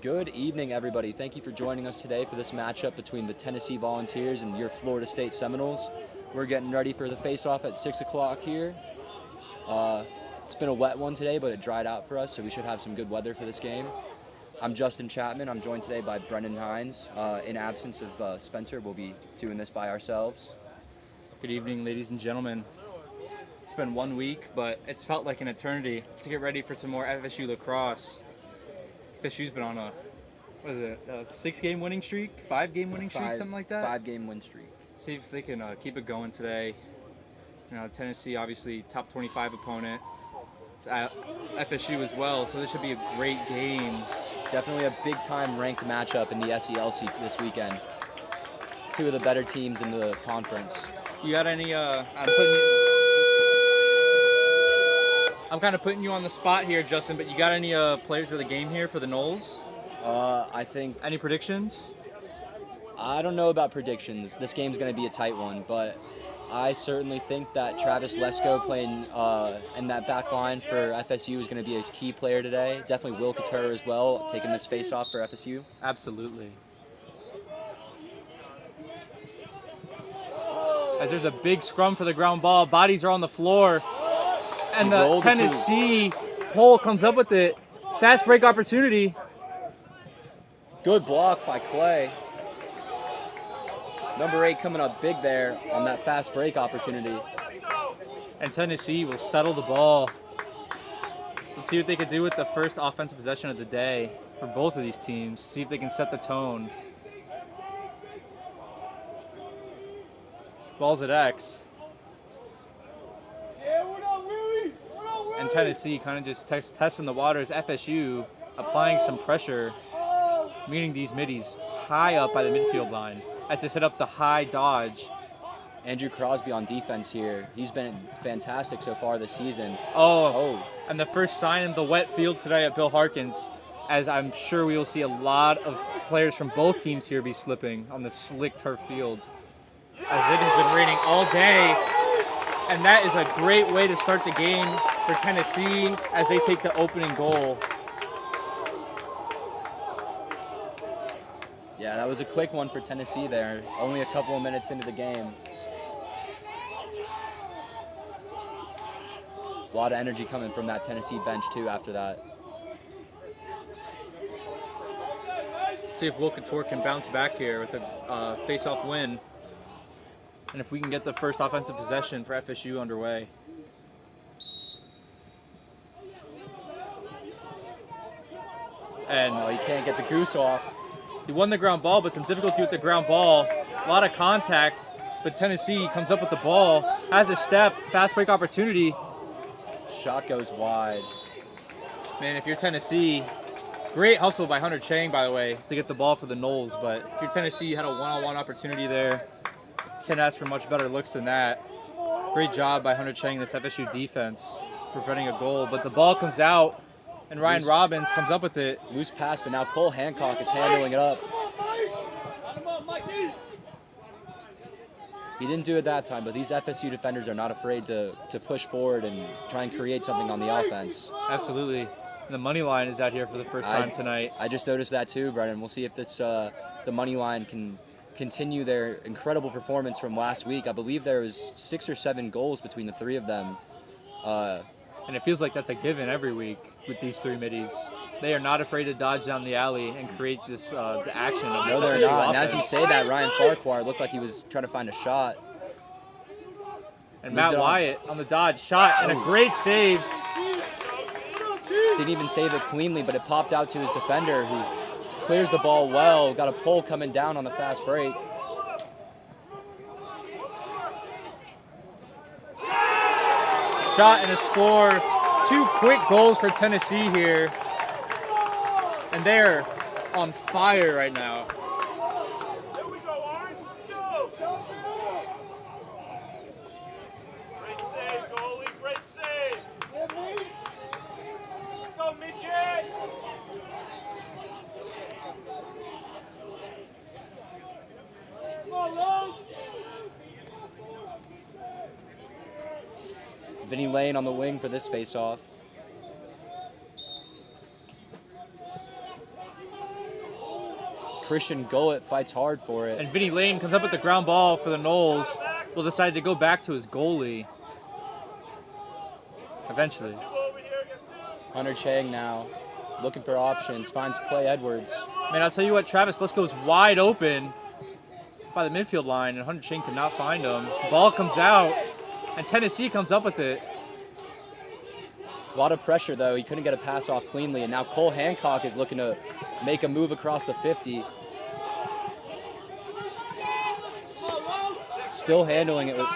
Good evening, everybody. Thank you for joining us today for this matchup between the Tennessee Volunteers and your Florida State Seminoles. We're getting ready for the face-off at 6 o'clock here. It's been a wet one today, but it dried out for us, so we should have some good weather for this game. I'm Justin Chapman. I'm joined today by Brendan Hines. In absence of Spencer, we'll be doing this by ourselves. Good evening, ladies and gentlemen. It's been 1 week, but it's felt like an eternity to get ready for some more FSU lacrosse. FSU's been on a 6-game winning streak, 5-game winning streak, something like that? 5-game win streak. See if they can keep it going today. Tennessee, obviously, top 25 opponent. FSU as well, so this should be a great game. Definitely a big-time ranked matchup in the SELC this weekend. Two of the better teams in the conference. You got any, I'm kind of putting you on the spot here, Justin, but you got any players of the game here for the Noles? I think... Any predictions? I don't know about predictions. This game's going to be a tight one, but I certainly think that Travis Lesko playing in that back line for FSU is going to be a key player today. Definitely Will Couture as well, taking this face-off for FSU. Absolutely. As there's a big scrum for the ground ball, bodies are on the floor, and the Tennessee pole comes up with it. Fast break opportunity. Good block by Clay. Number 8 coming up big there on that fast break opportunity. And Tennessee will settle the ball. Let's see what they could do with the first offensive possession of the day for both of these teams. See if they can set the tone. Ball's at X. And Tennessee kind of just testing the waters. FSU applying some pressure, meeting these middies high up by the midfield line as they set up the high dodge. Andrew Crosby on defense here. He's been fantastic so far this season. And the first sign in the wet field today at Bill Harkins, as I'm sure we will see a lot of players from both teams here be slipping on the slick turf field, as it has been raining all day. And that is a great way to start the game for Tennessee as they take the opening goal. Yeah, that was a quick one for Tennessee there. Only a couple of minutes into the game. A lot of energy coming from that Tennessee bench too after that. See if Will Couture can bounce back here with a face-off win. And if we can get the first offensive possession for FSU underway. And he can't get the goose off. He won the ground ball, but some difficulty with the ground ball. A lot of contact, but Tennessee comes up with the ball, has a step, fast break opportunity. Shot goes wide. Man, if you're Tennessee, great hustle by Hunter Chang, by the way, to get the ball for the Noles. But if you're Tennessee, you had a one-on-one opportunity there. Can't ask for much better looks than that. Great job by Hunter Chang, this FSU defense, preventing a goal. But the ball comes out, and Ryan Robbins comes up with it. Loose pass, but now Cole Hancock is handling it up. He didn't do it that time, but these FSU defenders are not afraid to push forward and try and create something on the offense. Absolutely. And the money line is out here for the first time tonight. I just noticed that too, Brennan. We'll see if this the money line can continue their incredible performance from last week. I believe there was 6 or 7 goals between the three of them. And it feels like that's a given every week with these three middies. They are not afraid to dodge down the alley and create this the action. No, they're not. And as you say that, Ryan Farquhar looked like he was trying to find a shot. And Matt Wyatt on the dodge shot and a great save. Didn't even save it cleanly, but it popped out to his defender who clears the ball well. Got a pull coming down on the fast break. Shot and a score. 2 quick goals for Tennessee here. And they're on fire right now. There we go, Orange. Let's go. Great save, goalie. Great save. Let's go, midget. Come on, Lone. Vinny Lane on the wing for this face-off. Christian Gullett fights hard for it. And Vinny Lane comes up with the ground ball for the Noles. Will decide to go back to his goalie. Eventually. Hunter Chang now looking for options, finds Clay Edwards. Man, I'll tell you what, Travis Lisko's wide open by the midfield line, and Hunter Chang could not find him. Ball comes out, and Tennessee comes up with it. A lot of pressure, though. He couldn't get a pass off cleanly, and now Cole Hancock is looking to make a move across the 50. Still handling it with...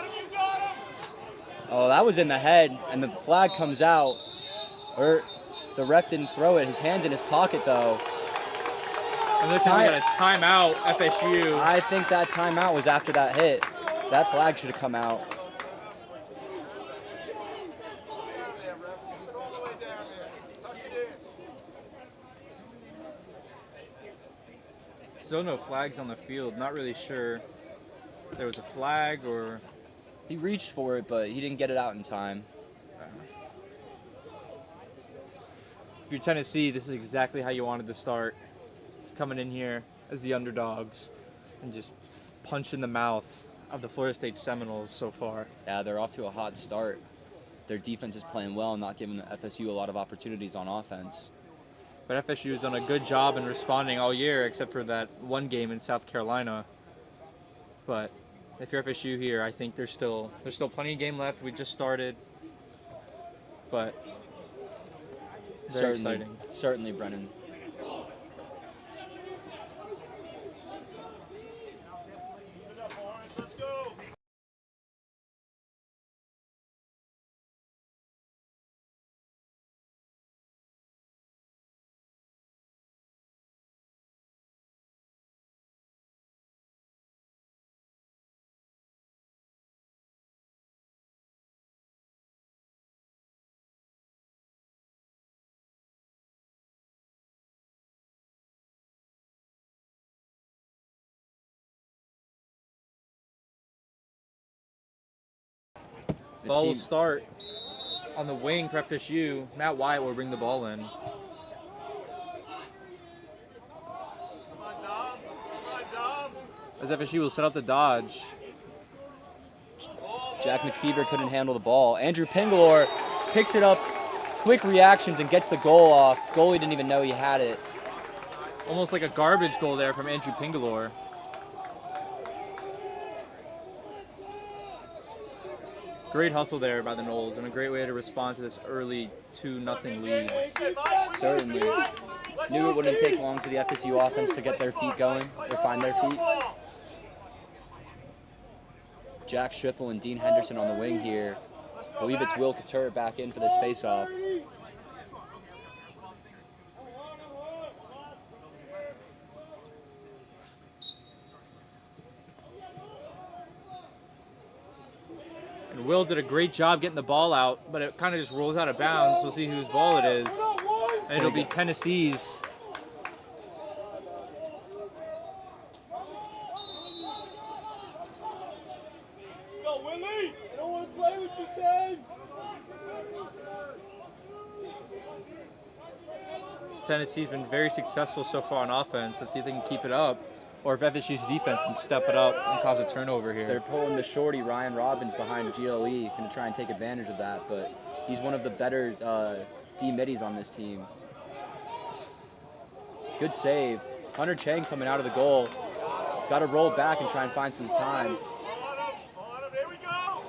Oh, that was in the head, and the flag comes out. Or the ref didn't throw it. His hand's in his pocket, though. And this time we got a timeout, FSU. I think that timeout was after that hit. That flag should have come out. Still no flags on the field. Not really sure if there was a flag or... He reached for it, but he didn't get it out in time. If you're Tennessee, this is exactly how you wanted to start. Coming in here as the underdogs and just punch in the mouth of the Florida State Seminoles so far. Yeah, they're off to a hot start. Their defense is playing well, not giving FSU a lot of opportunities on offense. But FSU has done a good job in responding all year, except for that one game in South Carolina. But if you're FSU here, I think there's still plenty of game left. We just started, but very exciting. Certainly, Brennan. Ball will start on the wing for FSU. Matt Wyatt will bring the ball in. As FSU will set up the dodge. Jack McKeever couldn't handle the ball. Andrew Pingalore picks it up, quick reactions, and gets the goal off. Goalie didn't even know he had it. Almost like a garbage goal there from Andrew Pingalore. Great hustle there by the Noles, and a great way to respond to this early 2-0 lead. Certainly. Knew it wouldn't take long for the FSU offense to get their feet going, or find their feet. Jack Schiffel and Dean Henderson on the wing here. I believe it's Will Couture back in for this faceoff. And Will did a great job getting the ball out, but it kind of just rolls out of bounds. We'll see whose ball it is. And it'll be Tennessee's. Go, Willie! I don't want to play with you, team! Tennessee's been very successful so far on offense. Let's see if they can keep it up, or if FSU's defense can step it up and cause a turnover here. They're pulling the shorty, Ryan Robbins, behind GLE, going to try and take advantage of that, but he's one of the better D-middies on this team. Good save. Hunter Chang coming out of the goal. Got to roll back and try and find some time. There we go!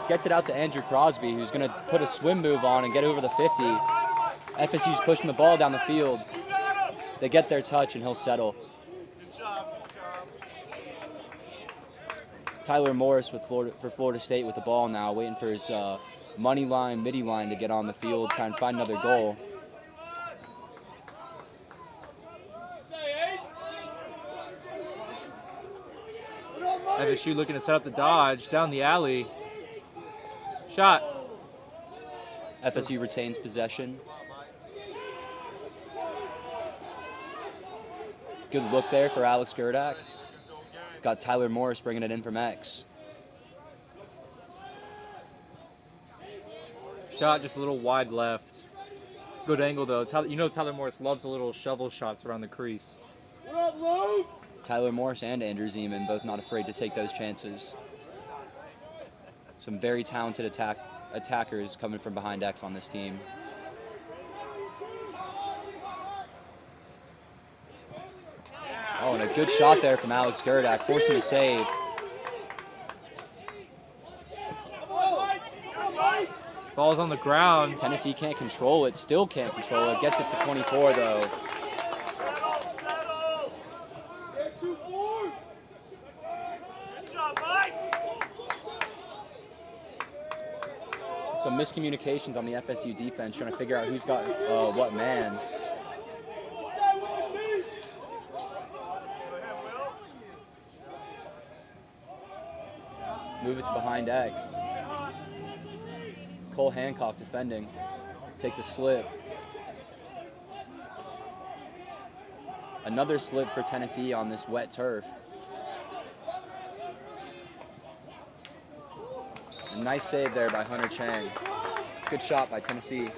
Gets it out to Andrew Crosby, who's going to put a swim move on and get over the 50. FSU's pushing the ball down the field. They get their touch, and he'll settle. Good job, good job. Tyler Morris for Florida State with the ball now, waiting for his money line, midi line to get on the field, try and find another goal. FSU looking to set up the dodge down the alley. Shot. FSU retains possession. Good look there for Alex Gerdak. Got Tyler Morris bringing it in from X. Shot just a little wide left. Good angle though. You know Tyler Morris loves the little shovel shots around the crease. Tyler Morris and Andrew Zeman both not afraid to take those chances. Some very talented attackers coming from behind X on this team. Oh, and a good shot there from Alex Gerdak, forcing the save. Ball's on the ground. Tennessee can't control it, still can't control it. Gets it to 24 though. Some miscommunications on the FSU defense, trying to figure out who's got what man. Move it to behind X. Cole Hancock defending. Takes a slip. Another slip for Tennessee on this wet turf. A nice save there by Hunter Chang. Good shot by Tennessee.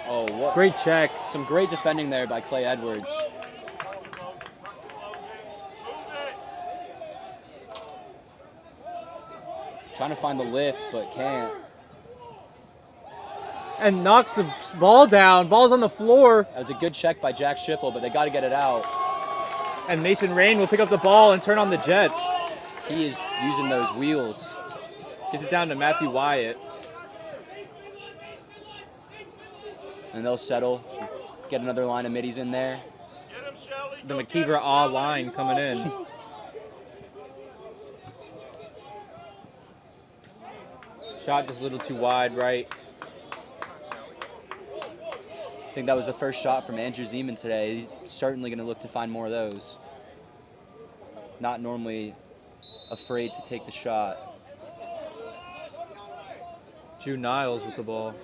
Oh, what? Great check. Some great defending there by Clay Edwards. Trying to find the lift, but can't. And knocks the ball down. Ball's on the floor. That was a good check by Jack Schiffel, but they got to get it out. And Mason Rain will pick up the ball and turn on the Jets. He is using those wheels. Gets it down to Matthew Wyatt. And they'll settle. Get another line of middies in there. The McKeever A line coming in. Shot just a little too wide, right? I think that was the first shot from Andrew Zeman today. He's certainly going to look to find more of those. Not normally afraid to take the shot. Jude Niles with the ball.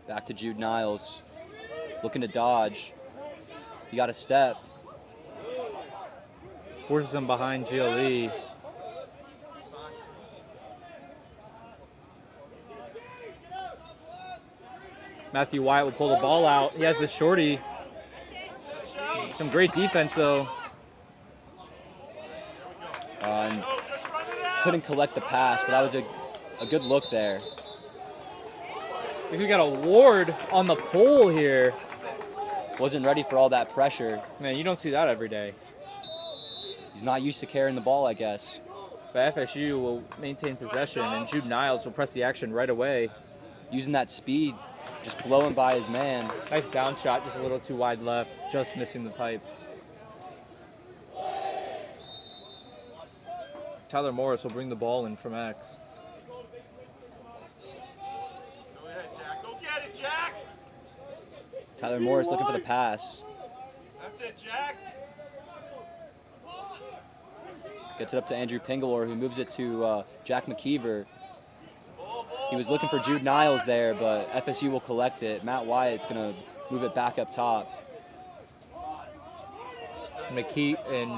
Back to Jude Niles. Looking to dodge. You got a step. Forces him behind GLE. Matthew Wyatt will pull the ball out. He has the shorty. Some great defense, though. And couldn't collect the pass, but that was a good look there. I think we got a Ward on the pole here. Wasn't ready for all that pressure. Man, you don't see that every day. He's not used to carrying the ball, I guess. But FSU will maintain possession, and Jude Niles will press the action right away. Using that speed, just blowing by his man. Nice bounce shot, just a little too wide left, just missing the pipe. Tyler Morris will bring the ball in from X. Go ahead, Jack. Go get it, Jack. Tyler Morris looking for the pass. That's it, Jack. Gets it up to Andrew Pingelor, who moves it to Jack McKeever. He was looking for Jude Niles there, but FSU will collect it. Matt Wyatt's going to move it back up top.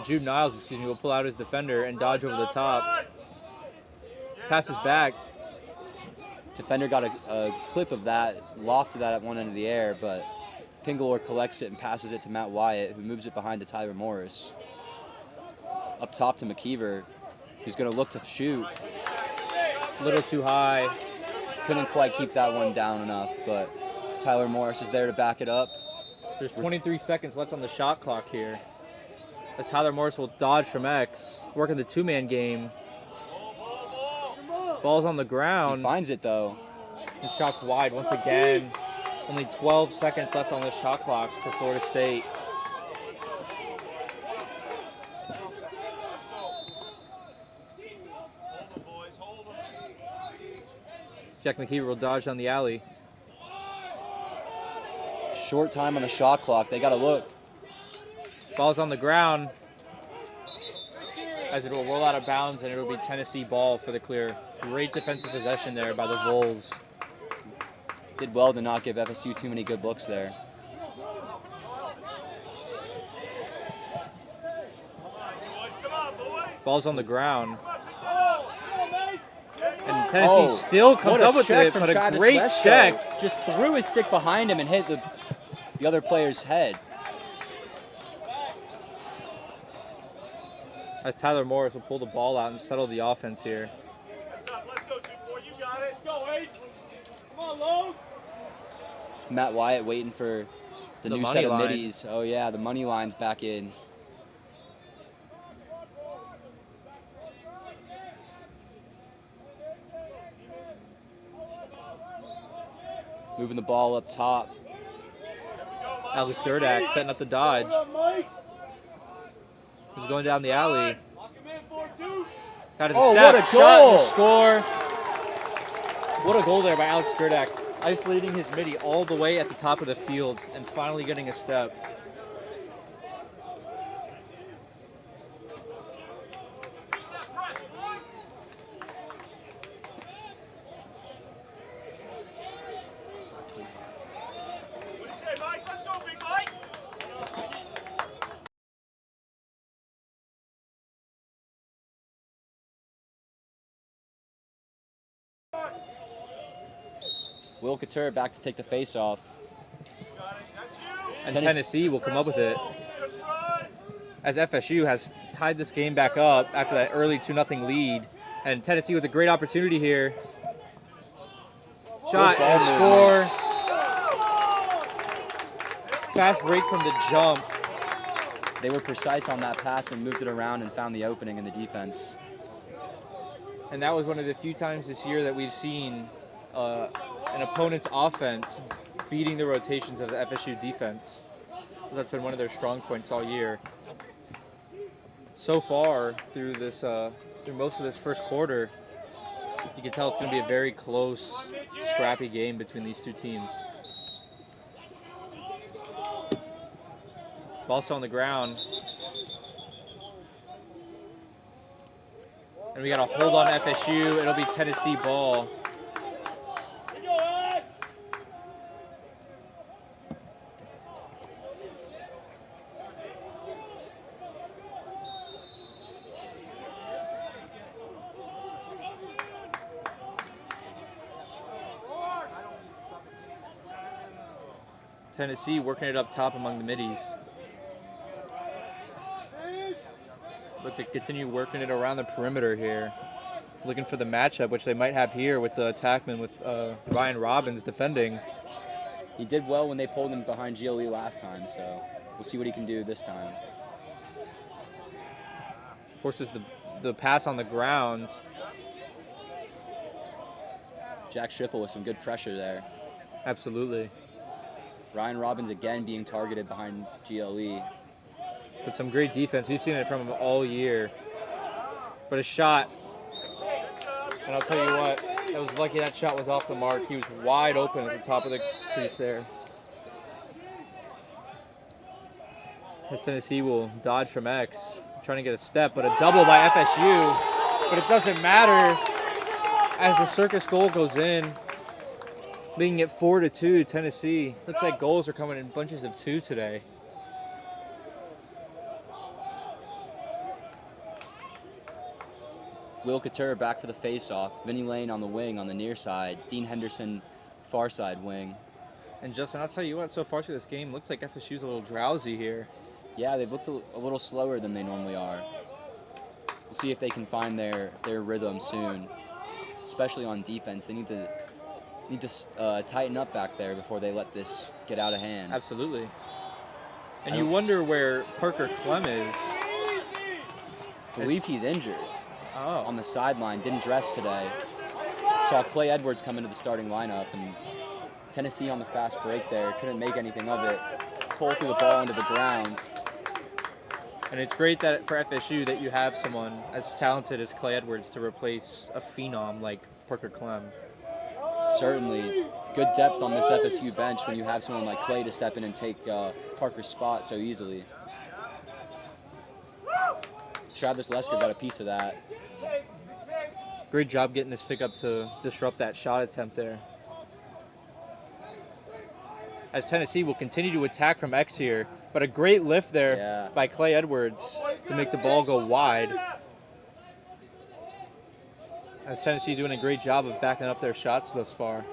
Jude Niles, will pull out his defender and dodge over the top. Passes back. Defender got a clip of that, lofted that at one end of the air, but Pingelor collects it and passes it to Matt Wyatt, who moves it behind to Tyler Morris. Up top to McKeever, who's going to look to shoot. A little too high. Couldn't quite keep that one down enough, but Tyler Morris is there to back it up. There's 23 seconds left on the shot clock here. As Tyler Morris will dodge from X, working the two-man game. Ball's on the He ground. finds it, though. And shots wide once again. Only 12 seconds left on the shot clock for Florida State. Jack McKeever will dodge down the alley. Short time on the shot clock. They got to look. Ball's on the ground as it will roll out of bounds, and it will be Tennessee ball for the clear. Great defensive possession there by the Vols. Did well to not give FSU too many good looks there. Ball's on the ground. And Tennessee still comes up with it, but a great check. Just threw his stick behind him and hit the other player's head. As Tyler Morris will pull the ball out and settle the offense here. Let's go, 2-4. You got it. Go, H. Come on, Lowe. Matt Wyatt waiting for the new money set of line. middies. Oh yeah, the money line's back in. Moving the ball up top. Alex Gerdak setting up the dodge. He's going down the alley. Lock him in for 2. Got it to Oh, step. what a Shot goal. and score. What a goal there by Alex Gerdak. Isolating his midi all the way at the top of the field and finally getting a step. What do you say, Mike? Let's go, big Mike. Will Couture back to take the face off. Got it. That's you. And Tennessee will come up with it. Just run. As FSU has tied this game back up after that early 2-0 lead. And Tennessee with a great opportunity here. Shot Good and a ball score. Fast break from the jump. They were precise on that pass and moved it around and found the opening in the defense. And that was one of the few times this year that we've seen an opponent's offense beating the rotations of the FSU defense. That's been one of their strong points all year. So far through this, through most of this first quarter, you can tell it's going to be a very close, scrappy game between these two teams. Ball still on the ground. And we got a hold on FSU. It'll be Tennessee ball. Here you go, Ed. Tennessee working it up top among the middies. Look to continue working it around the perimeter here. Looking for the matchup, which they might have here with the attackman with Ryan Robbins defending. He did well when they pulled him behind GLE last time, so we'll see what he can do this time. Forces the pass on the ground. Jack Schiffel with some good pressure there. Absolutely. Ryan Robbins again being targeted behind GLE. With some great defense. We've seen it from him all year. But a shot. And I'll tell you what, it was lucky that shot was off the mark. He was wide open at the top of the crease there. As Tennessee will dodge from X, trying to get a step, but a double by FSU. But it doesn't matter as the circus goal goes in, making it 4-2 Tennessee. Looks like goals are coming in bunches of 2 today. Will Couture back for the face-off. Vinny Lane on the wing on the near side. Dean Henderson far side wing. And Justin, I'll tell you what, so far through this game, looks like FSU's a little drowsy here. Yeah, they've looked a little slower than they normally are. We'll see if they can find their rhythm soon, especially on defense. They need to tighten up back there before they let this get out of hand. Absolutely. And you wonder where Parker Clem is. I believe he's injured Oh, on the sideline. Didn't dress today. Saw Clay Edwards come into the starting lineup, and Tennessee on the fast break there. Couldn't make anything of it. Pull through the ball into the ground. and it's great that for FSU that you have someone as talented as Clay Edwards to replace a phenom like Parker Clem. Certainly good depth on this FSU bench when you have someone like Clay to step in and take Parker's spot so easily. Travis Lesker got a piece of that. Great job getting the stick up to disrupt that shot attempt there. As Tennessee will continue to attack from X here, but a great lift there by Clay Edwards to make the ball go wide. As Tennessee doing a great job of backing up their shots thus far.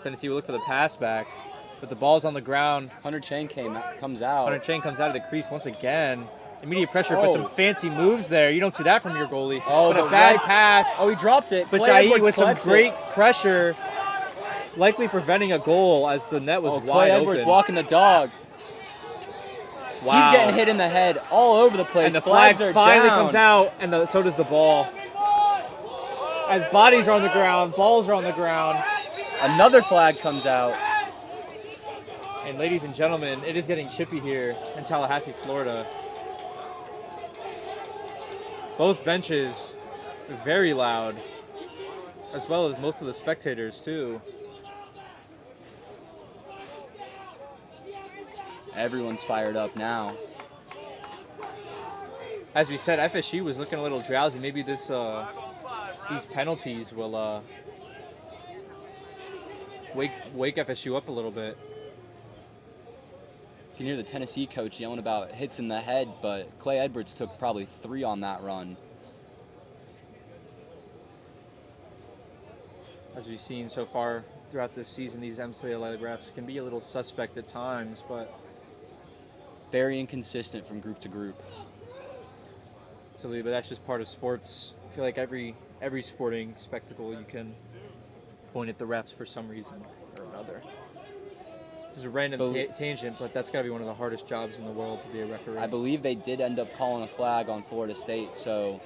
Tennessee will look for the pass back, but the ball's on the ground. Hunter Chang comes out. Hunter Chang comes out of the crease once again. Immediate pressure, but some fancy moves there. You don't see that from your goalie. Oh, but a bad pass. Oh, he dropped it. But Clay Jai Edwards with some collects great it. pressure, likely preventing a goal as the net was Oh, wide Clay Edwards open. walking the dog. Wow. He's getting hit in the head all over the place. And the flag Flags are finally down. comes out, and so does the ball. As bodies are on the ground, balls are on the ground. Another flag comes out. And ladies and gentlemen, it is getting chippy here in Tallahassee, Florida. Both benches very loud, as well as most of the spectators too. Everyone's fired up now. As we said, FSU was looking a little drowsy. Maybe these penalties will wake FSU up a little bit. You can hear the Tennessee coach yelling about hits in the head, but Clay Edwards took probably 3 on that run. As we've seen so far throughout this season, these MCLA refs can be a little suspect at times, but Very inconsistent from group to group. absolutely, but that's just part of sports. I feel like every sporting spectacle you can point at the refs for some reason or another. This is a random tangent, but that's got to be one of the hardest jobs in the world to be a referee. I believe they did end up calling a flag on Florida State, so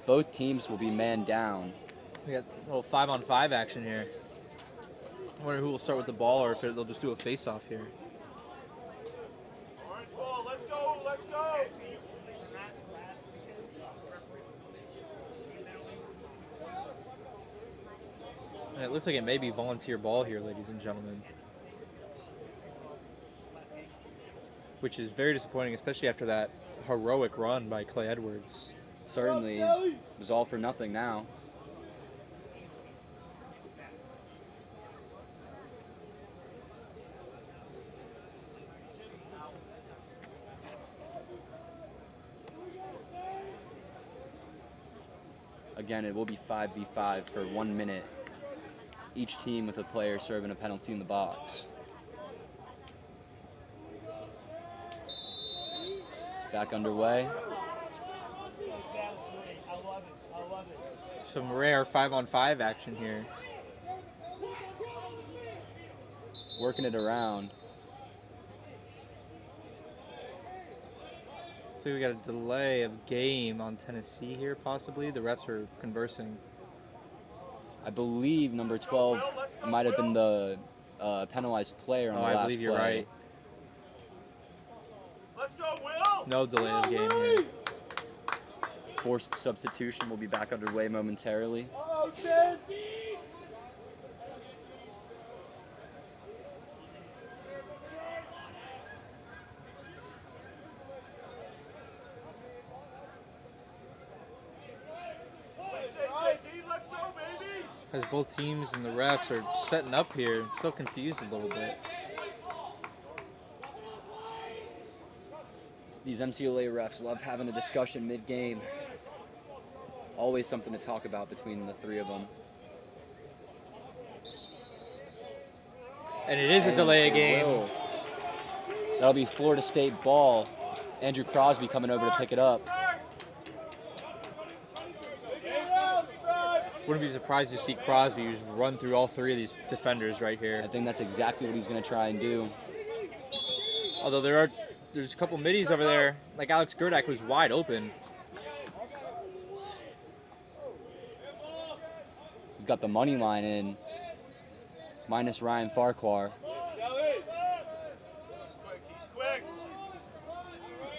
both teams will be man down. We got a little 5-on-5 action here. I wonder who will start with the ball or if they'll just do a face-off here. Orange ball, let's go, let's go. And it looks like it may be volunteer ball here, ladies and gentlemen. Which is very disappointing, especially after that heroic run by Clay Edwards. Certainly it was all for nothing now. Again, it will be 5v5 for 1 minute. Each team with a player serving a penalty in the box. Back underway. Some rare 5-on-5 action here. Working it around. So we got a delay of game on Tennessee here, possibly. The refs are conversing. I believe number 12 might have been the penalized player on the last I believe you're play. right. Let's go, Will. No delay of game here. Forced substitution will be back underway momentarily. Oh, shit. Let's go, baby. As both teams and the refs are setting up here, I'm still confused a little bit. These MCLA refs love having a discussion mid-game. Always something to talk about between the three of them. And it is a delay of game. Whoa. That'll be Florida State ball. Andrew Crosby coming over to pick it up. Wouldn't be surprised to see Crosby just run through all three of these defenders right I here. think that's exactly what he's going to try and do. Although there's a couple middies over there, like Alex Gerdak, who's wide open. We've got the money line in, minus Ryan Farquhar. Quick.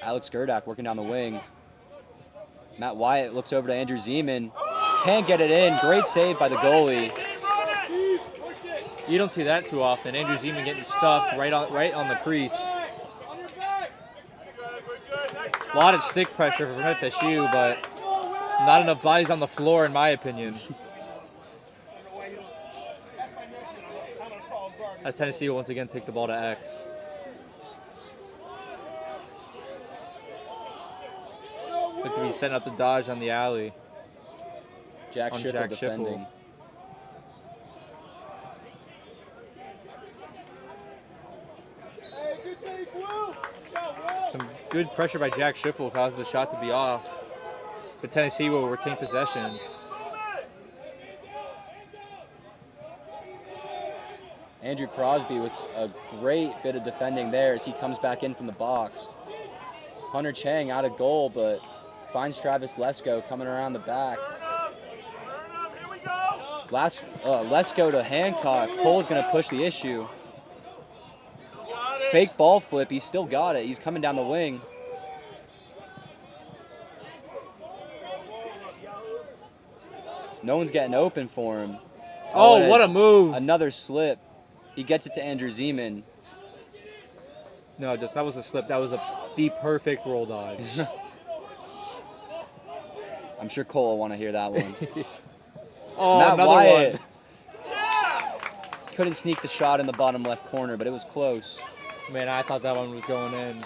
Alex Gerdak working down the wing. Matt Wyatt looks over to Andrew Zeman. Can't get it in. Great save by the goalie. You don't see that too often. Andrew Zeman getting stuffed right on the crease. A lot of stick pressure from FSU, but not enough bodies on the floor, in my opinion. As Tennessee will once again take the ball to X. Looked to be setting up the dodge on the alley. Jack On Schiffel Jack defending. Schiffel. Hey, good take, Will. Go, Will. Some good pressure by Jack Schiffel caused the shot to be off. But Tennessee will retain possession. Andrew Crosby with a great bit of defending there as he comes back in from the box. Hunter Chang out of goal, but finds Travis Lesko coming around the back. Here we go. Lesko to Hancock. Cole's going to push the issue. Got it. Fake ball flip. He's still got it. He's coming down the wing. No one's getting open for him. Oh, and what a move. Another slip. He gets it to Andrew Zeman. No, just that was a slip. That was the perfect roll dodge. I'm sure Cole will want to hear that one. Oh, Matt another Wyatt one. couldn't sneak the shot in the bottom left corner, but it was close. Man, I thought that one was going in.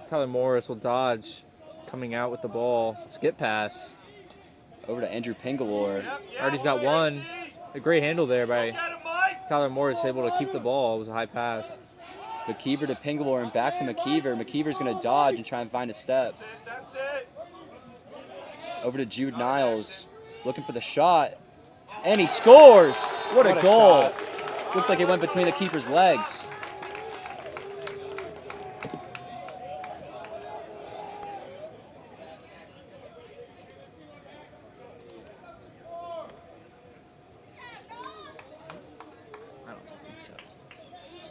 Tyler Morris will dodge, coming out with the ball. Skip pass. Over to Andrew Pingalore. Already's got one. A great handle there by Get him, Mike. Tyler Morris, able to keep the ball. It was a high pass. McKeever to Pingalore and back to McKeever. McKeever's going to dodge and try and find a step. That's it. Over to Jude Niles, looking for the shot. And he scores! What a goal. shot. Looked like it went between the keeper's legs. I don't think so.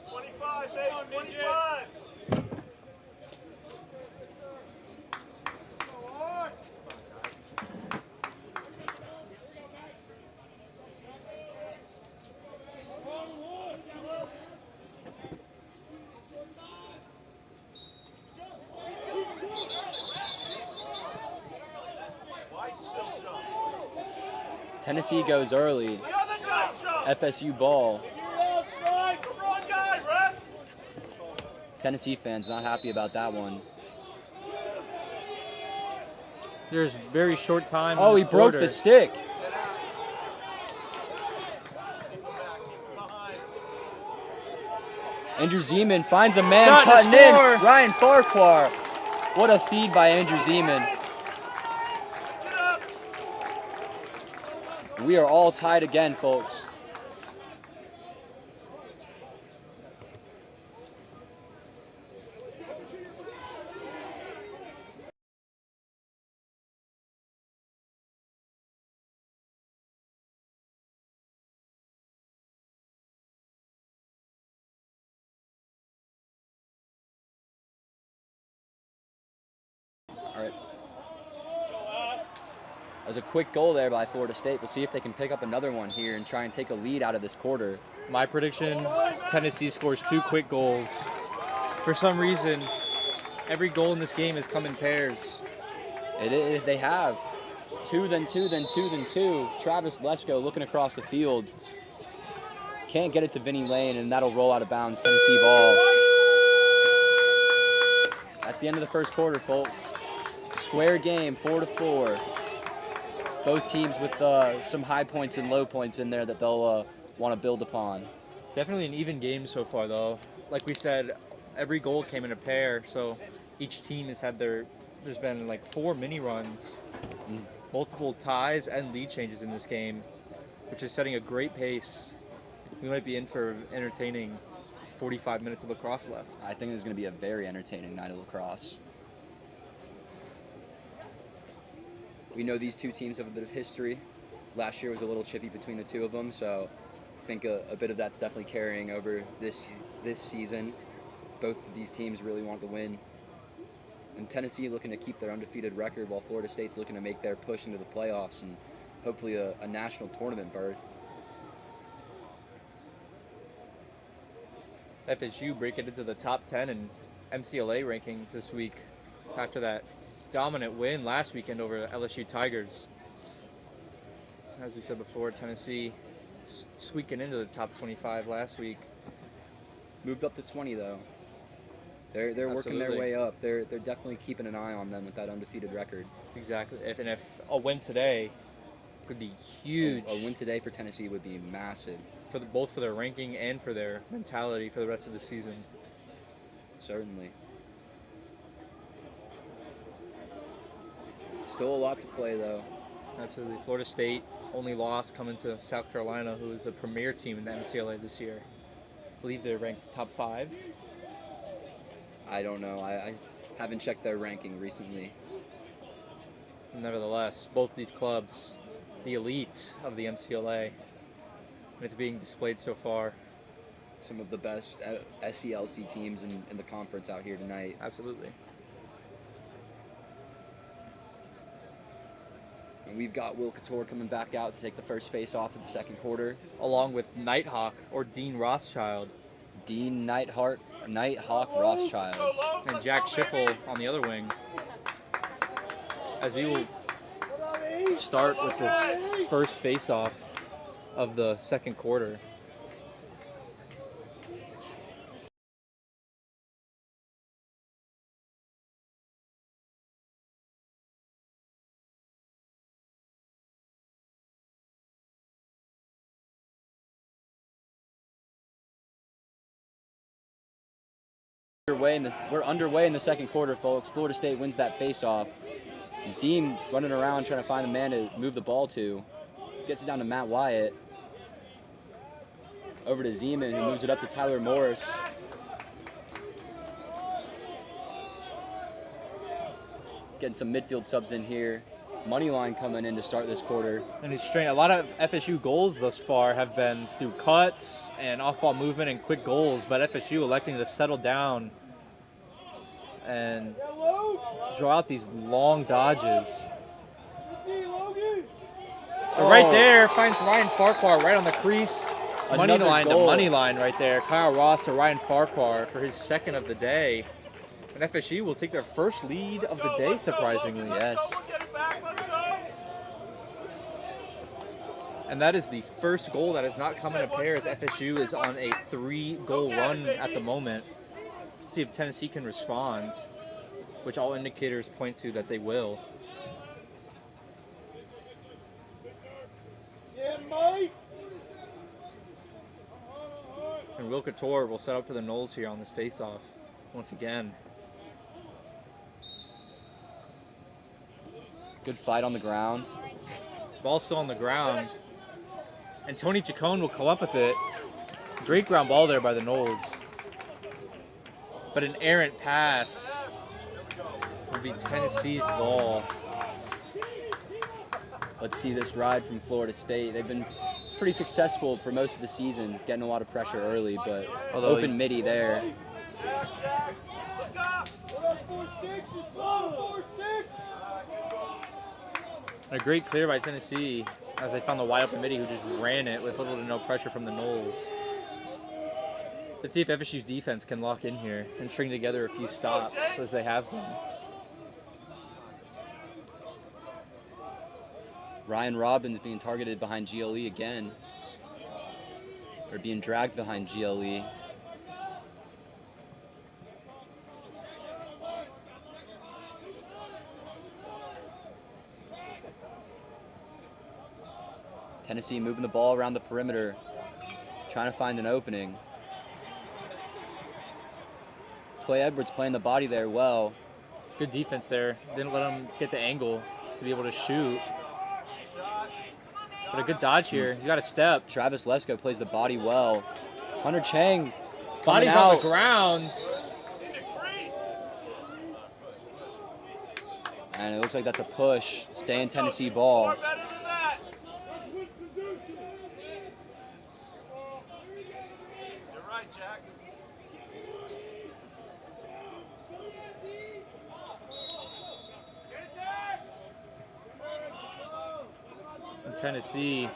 25, baby. 25. White still jump. Tennessee goes early. The other guy jump. FSU ball. Wrong guy, ref. Tennessee fans not happy about that one. There's very short time. in Oh, this he broke quarter. the stick. Behind. Andrew Zeman finds a man Shot to cutting in. score. Ryan Farquhar. What a feed by Andrew Zeman. Get up. We are all tied again, folks. All right. That was a quick goal there by Florida State. We'll see if they can pick up another one here and try and take a lead out of this quarter. My prediction, Tennessee scores 2 quick goals. For some reason, every goal in this game has come in pairs. They have. 2, then 2, then 2, then 2. Travis Lesko looking across the field. Can't get it to Vinny Lane, and that'll roll out of bounds. Tennessee ball. That's the end of the first quarter, folks. Square game, 4-4. Both teams with some high points and low points in there that they'll want to build upon. Definitely an even game so far, though. Like we said, every goal came in a pair, so each team has had there's been like 4 mini runs, multiple ties and lead changes in this game, which is setting a great pace. We might be in for entertaining 45 minutes of lacrosse left. I think it's going to be a very entertaining night of lacrosse. We know these two teams have a bit of history. Last year was a little chippy between the two of them, so I think a bit of that's definitely carrying over this season. Both of these teams really want the win. And Tennessee looking to keep their undefeated record, while Florida State's looking to make their push into the playoffs and hopefully a national tournament berth. FSU breaking into the top 10 in MCLA rankings this week after that dominant win last weekend over the LSU Tigers. As we said before, Tennessee squeaking into the top 25 last week. Moved up to 20 though. They're working their Absolutely. way up. They're definitely keeping an eye on them with that undefeated record. Exactly. If a win today could be huge A win today for Tennessee would be massive. for both for their ranking and for their mentality for the rest of the season. Certainly. Still a lot to play, though. Absolutely. Florida State only loss coming to South Carolina, who is a premier team in the MCLA this year. I believe they're ranked top 5. I don't know. I haven't checked their ranking recently. Nevertheless, both these clubs, the elite of the MCLA, and it's being displayed so far. Some of the best SCLC teams in the conference out here tonight. Absolutely. And we've got Will Couture coming back out to take the first face-off of the second quarter. Along with Nighthawk or Dean Rothschild Dean Nighthawk Rothschild. and Jack Schiffel on the other wing. As we will start with this first face-off of the second quarter. We're underway in the second quarter, folks. Florida State wins that face-off. Dean running around trying to find a man to move the ball to. Gets it down to Matt Wyatt. Over to Zeman, who moves it up to Tyler Morris. Getting some midfield subs in here. Moneyline coming in to start this quarter. And it's strange. A lot of FSU goals thus far have been through cuts and off-ball movement and quick goals, but FSU electing to settle down and draw out these long dodges. But right there finds Ryan Farquhar right on the crease. Money Another line to goal. money line right there. Kyle Ross to Ryan Farquhar for his second of the day. And FSU will take their first lead of the day, surprisingly. Yes. And that is the first goal that has not come in a pair, as FSU is on a 3-goal run at the moment. Let's see if Tennessee can respond, which all indicators point to that they will. Yeah, Mike. And Will Couture will set up for the Noles here on this face-off once again. Good fight on the ground. Ball still on the ground. And Tony Chacon will come up with it. Great ground ball there by the Noles. But an errant pass will be Tennessee's ball. Let's see this ride from Florida State. They've been pretty successful for most of the season, getting a lot of pressure early, but Although open midi there. A great clear by Tennessee as they found the wide open midi who just ran it with little to no pressure from the Noles. Let's see if FSU's defense can lock in here and string together a few stops as they have been. Ryan Robbins being targeted behind GLE again, or being dragged behind GLE. Tennessee moving the ball around the perimeter, trying to find an opening. Clay Edwards playing the body there well. Good defense there. Didn't let him get the angle to be able to shoot. But a good dodge here. He's got a step. Travis Lesko plays the body well. Hunter Chang coming Body's out. on the ground. And it looks like that's a push. Stay in Tennessee ball. You're right, Jack. And Tennessee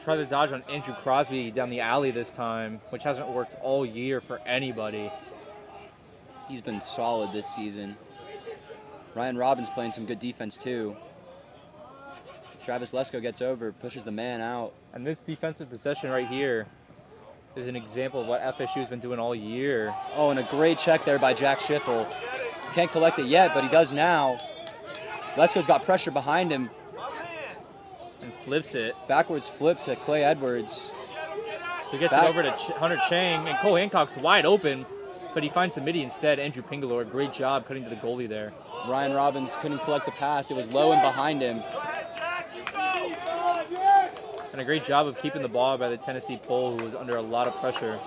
try to dodge on Andrew Crosby down the alley this time, which hasn't worked all year for anybody. He's been solid this season. Ryan Robbins playing some good defense too. Travis Lesko gets over, pushes the man out. And this defensive possession right here is an example of what FSU's been doing all year. Oh, and a great check there by Jack Schiffel. Can't collect it yet, but he does now. Lesko's got pressure behind him. And flips it. Backwards flip to Clay Edwards. He gets it over to Hunter Chang, and Cole Hancock's wide open, but he finds the midi instead. Andrew Pingalore, great job cutting to the goalie there. Ryan Robbins couldn't collect the pass. It was low and behind him. And a great job of keeping the ball by the Tennessee pole, who was under a lot of pressure.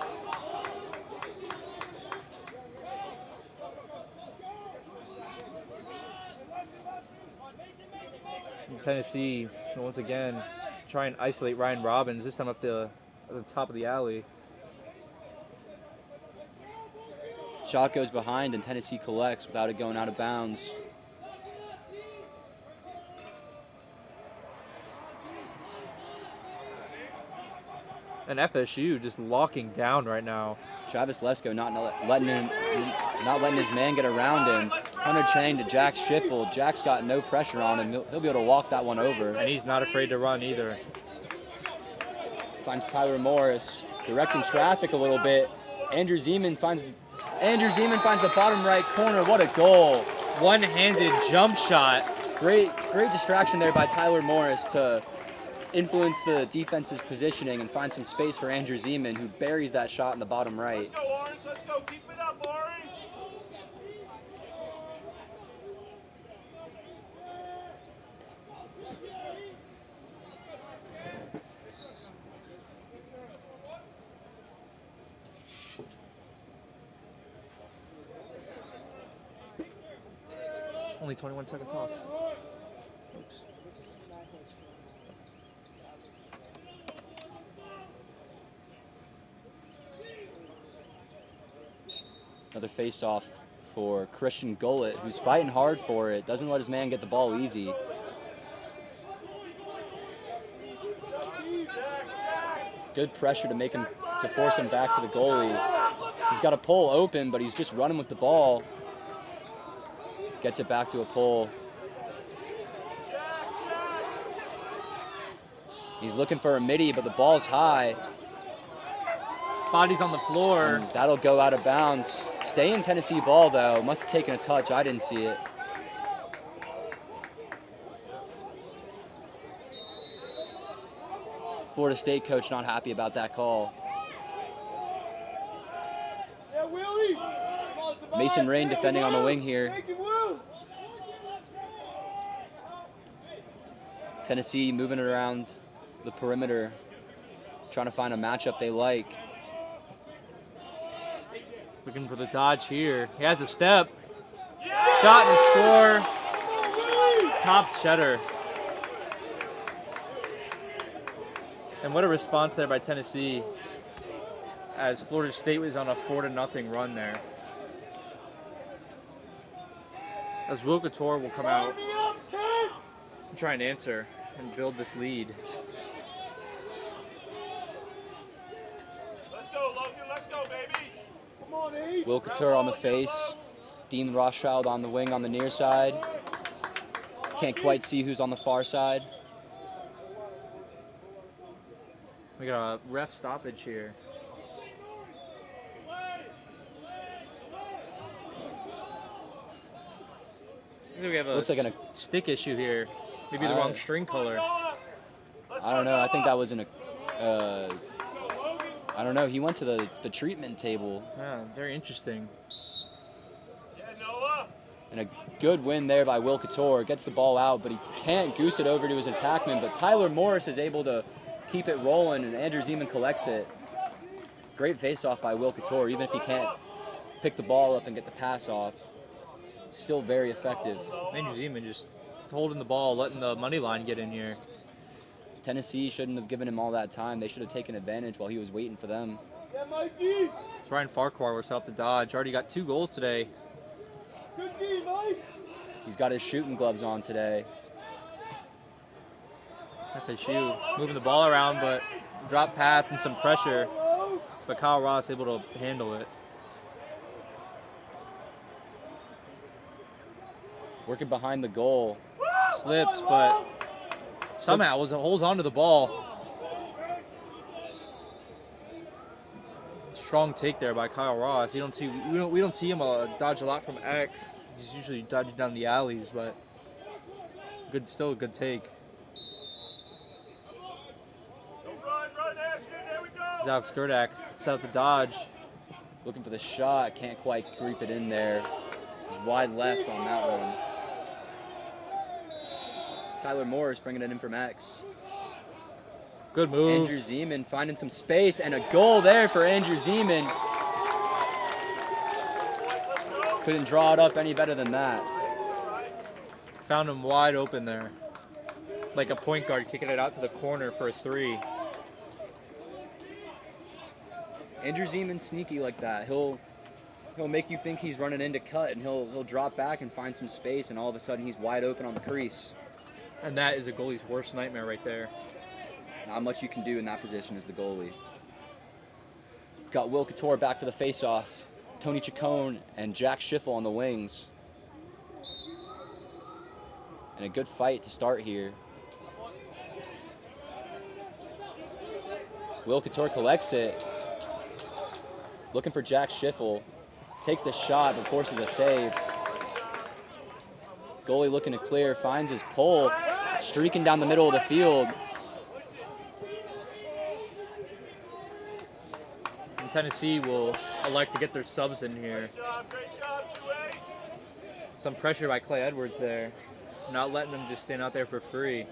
And Tennessee, once again, try and isolate Ryan Robbins, this time up to the top of the alley. Shot goes behind, and Tennessee collects without it going out of bounds. And FSU just locking down right now. Travis Lesko not letting his man get around him. Hunter Chang to Jack Schiffel. Jack's got no pressure on him. He'll be able to walk that one over. And he's not afraid to run either. Finds Tyler Morris, directing traffic a little bit. Andrew Zeman finds the bottom right corner. What a goal! One-handed jump shot. Great distraction there by Tyler Morris to influence the defense's positioning and find some space for Andrew Zeman, who buries that shot in the bottom right. Let's go, Orange. Let's go. Keep it up, Orange. Only 21 seconds off. Oops. Another face-off for Christian Gullett, who's fighting hard for it. Doesn't let his man get the ball easy. Good pressure to force him back to the goalie. He's got a pole open, but he's just running with the ball. Gets it back to a pole. He's looking for a midi, but the ball's high. Body's on the floor. And that'll go out of bounds. Stay in Tennessee ball, though. Must have taken a touch. I didn't see it. Florida State coach not happy about that call. Mason Rain defending on the wing here. Tennessee moving it around the perimeter, trying to find a matchup they like. Looking for the dodge here. He has a step. Shot and score. Top Cheddar. And what a response there by Tennessee, as Florida State was on a 4-0 run there. As Will Couture will come out and try and answer and build this lead. Let's go, Logan. Let's go, baby. Come on, E. Will Couture on the face. Dean Rothschild on the wing on the near side. Can't quite see who's on the far side. We got a ref stoppage here. I think we have a Looks like stick issue here. Maybe the wrong string color. I don't know. I think that was in a. I don't know. He went to the treatment table. Yeah, very interesting. Yeah, Noah. And a good win there by Will Couture. Gets the ball out, but he can't goose it over to his attackman. But Tyler Morris is able to keep it rolling, and Andrew Zeman collects it. Great face-off by Will Couture, even if he can't pick the ball up and get the pass off. Still very effective. Andrew Zeman just holding the ball, letting the money line get in here. Tennessee shouldn't have given him all that time. They should have taken advantage while he was waiting for them. Yeah, Mikey. It's Ryan Farquhar was out the dodge. Already got 2 goals today. Good D, Mike. He's got his shooting gloves on today. FSU moving the ball around, but drop pass and some pressure. But Kyle Ross able to handle it. Working behind the goal. Slips, but somehow holds on to the ball. Strong take there by Kyle Ross. We don't see him dodge a lot from X. He's usually dodging down the alleys, but still a good take. Run, Ashton, there we go. Alex Gerdak set up the dodge. Looking for the shot, can't quite creep it in there. He's wide left on that one. Tyler Morris bringing it in from X. Good move. Andrew Zeman finding some space, and a goal there for Andrew Zeman. Couldn't draw it up any better than that. Found him wide open there. Like a point guard kicking it out to the corner for a 3. Andrew Zeman's sneaky like that. He'll make you think he's running in to cut, and he'll drop back and find some space, and all of a sudden he's wide open on the crease. And that is a goalie's worst nightmare right there. Not much you can do in that position as the goalie. We've got Will Couture back for the face-off. Tony Chacon and Jack Schiffel on the wings. And a good fight to start here. Will Couture collects it. Looking for Jack Schiffel. Takes the shot but forces a save. Goalie looking to clear, finds his pole. Streaking down the middle of the field. And Tennessee will elect to get their subs in here. Great job, Sue. Some pressure by Clay Edwards there. Not letting them just stand out there for free.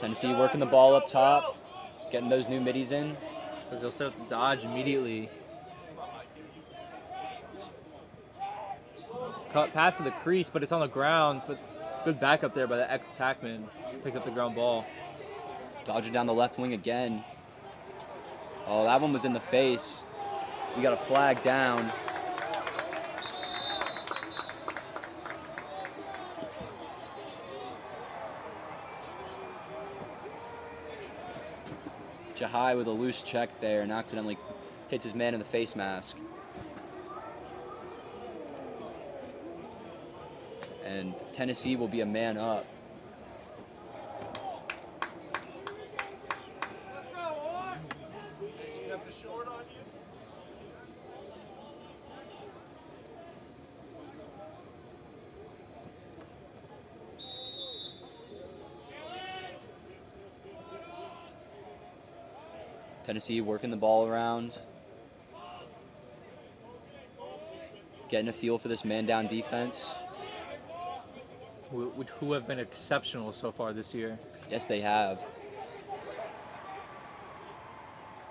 Tennessee working the ball up top. Getting those new middies in. As they'll set up the dodge immediately. Cut pass to the crease, but it's on the ground. But good backup there by the ex-attackman. Picked up the ground ball. Dodger down the left wing again. Oh, that one was in the face. We got a flag down. Jahai with a loose check there and accidentally hits his man in the face mask. And Tennessee will be a man up. You have the short on you? Tennessee working the ball around. Getting a feel for this man-down defense. Who have been exceptional so far this year. Yes, they have.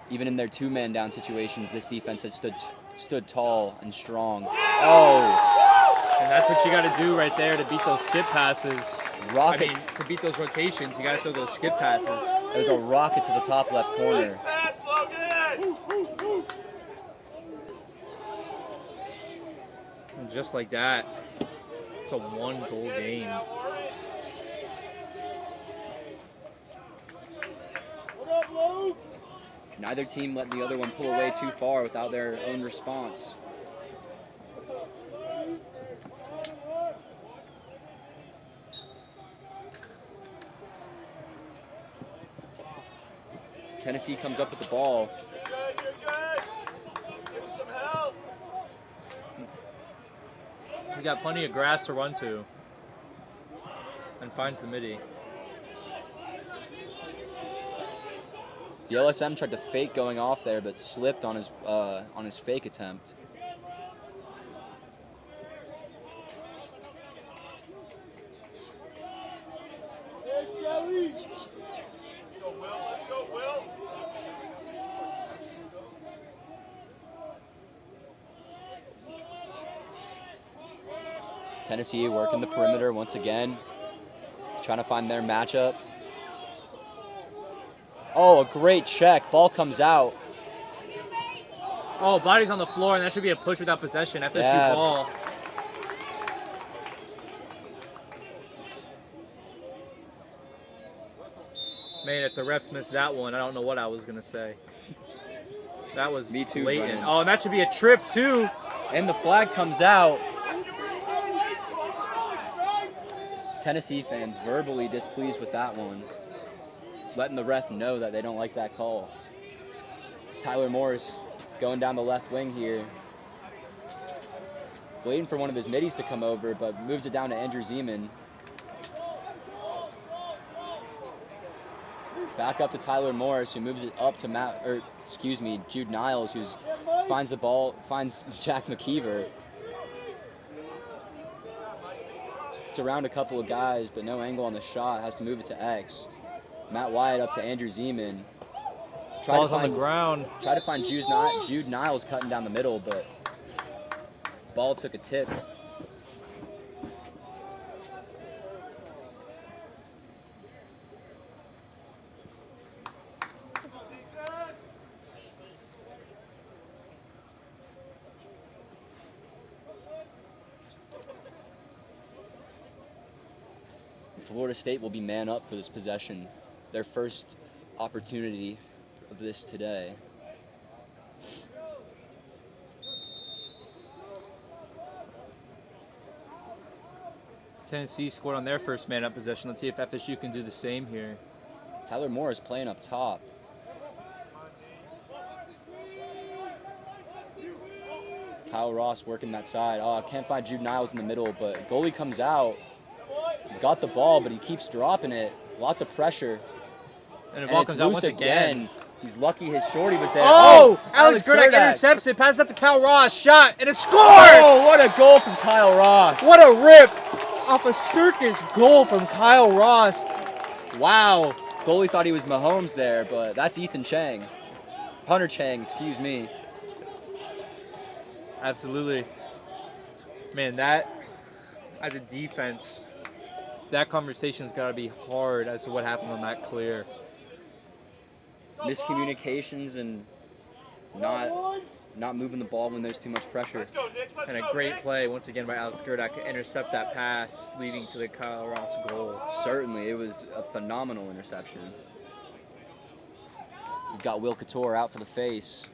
Even in their two-man down situations, this defense has stood tall and strong. Oh! And that's what you got to do right there to beat those skip passes. Rocket. I mean, to beat those rotations, you got to throw those skip passes. It was a rocket to the top left corner. Pass, Logan! And just like that, it's a 1-goal game. What up, Luke? Neither team letting the other one pull away too far without their own response. Tennessee comes up with the ball. You're good. Give him some help. He got plenty of grass to run to. And finds the midi. The LSM tried to fake going off there, but slipped on his fake attempt. There's Shelly. Let's go, Will. Let's go, Will. Tennessee working the perimeter once again, trying to find their matchup. Oh, a great check. Ball comes out. Oh, body's on the floor, and that should be a push without possession. FSU Yeah. ball. Man, if the refs missed that one, I don't know what I was going to say. That was Me too, blatant. Brennan. Oh, and that should be a trip, too. And the flag comes out. Tennessee fans verbally displeased with that one. letting the ref know that they don't like that call. It's Tyler Morris going down the left wing here. Waiting for one of his middies to come over, but moves it down to Andrew Zeman. Back up to Tyler Morris, who moves it up to Jude Niles, who finds the ball, finds Jack McKeever. It's around a couple of guys, but no angle on the shot. Has to move it to X. Matt Wyatt up to Andrew Zeman. Ball's on the ground. Try to find Jude Niles cutting down the middle, but ball took a tip. Florida State will be man up for this possession. Their first opportunity of this today. Tennessee scored on their first man-up possession. Let's see if FSU can do the same here. Tyler Morris playing up top. Kyle Ross working that side. Oh, I can't find Jude Niles in the middle, but goalie comes out. He's got the ball, but he keeps dropping it. Lots of pressure. And the ball comes out once again. He's lucky his shorty was there. Oh, Alex Gerdak intercepts it, passes up to Kyle Ross, shot, and a score! Oh, what a goal from Kyle Ross. What a rip off a circus goal from Kyle Ross. Wow. Goalie thought he was Mahomes there, but that's Ethan Chang. Hunter Chang, excuse me. Absolutely. Man, that, as a defense, that conversation's got to be hard as to what happened on that clear. Miscommunications and not moving the ball when there's too much pressure. And a great play once again by Alex Gerdak to intercept that pass leading to the Kyle Ross goal. Certainly, it was a phenomenal interception. We've got Will Couture out for the face,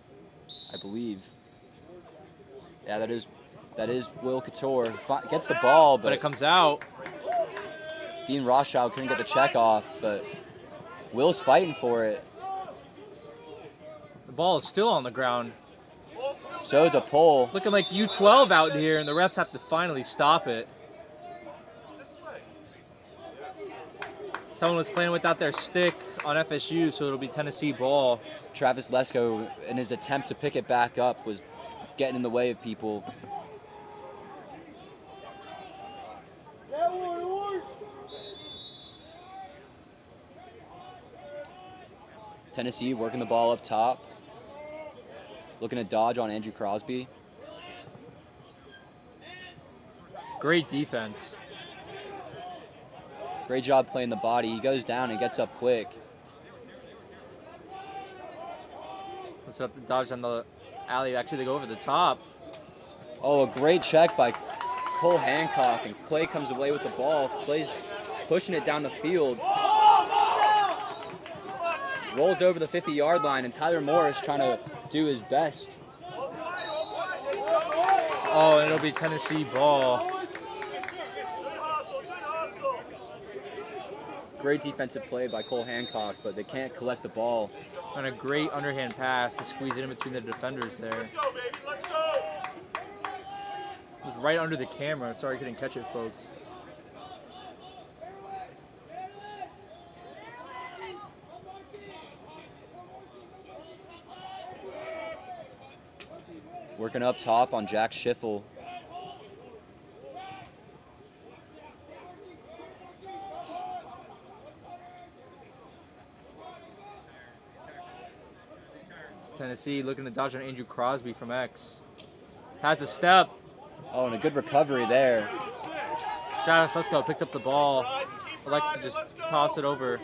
I believe. Yeah, that is Will Couture. Gets the ball, But it comes out. Dean Rothschild couldn't get the check off, but Will's fighting for it. The ball is still on the ground. So is a pole. Looking like U12 out here, and the refs have to finally stop it. Someone was playing without their stick on FSU, so it'll be Tennessee ball. Travis Lesko, in his attempt to pick it back up, was getting in the way of people. Tennessee working the ball up top. Looking to dodge on Andrew Crosby. Great defense. Great job playing the body. He goes down and gets up quick. Let's up the dodge on the alley. Actually, they go over the top. Oh, a great check by Cole Hancock, and Clay comes away with the ball. Clay's pushing it down the field. Rolls over the 50-yard line, and Tyler Morris trying to do his best. Oh, and it'll be Tennessee ball. Great defensive play by Cole Hancock, but they can't collect the ball. And a great underhand pass to squeeze it in between the defenders there. Let's go, baby. Let's go. It was right under the camera. Sorry I couldn't catch it, folks. Working up top on Jack Schiffel. Tennessee looking to dodge on Andrew Crosby from X. Has a step. Oh, and a good recovery there. Travis Lesko picks up the ball. Elects to just toss it over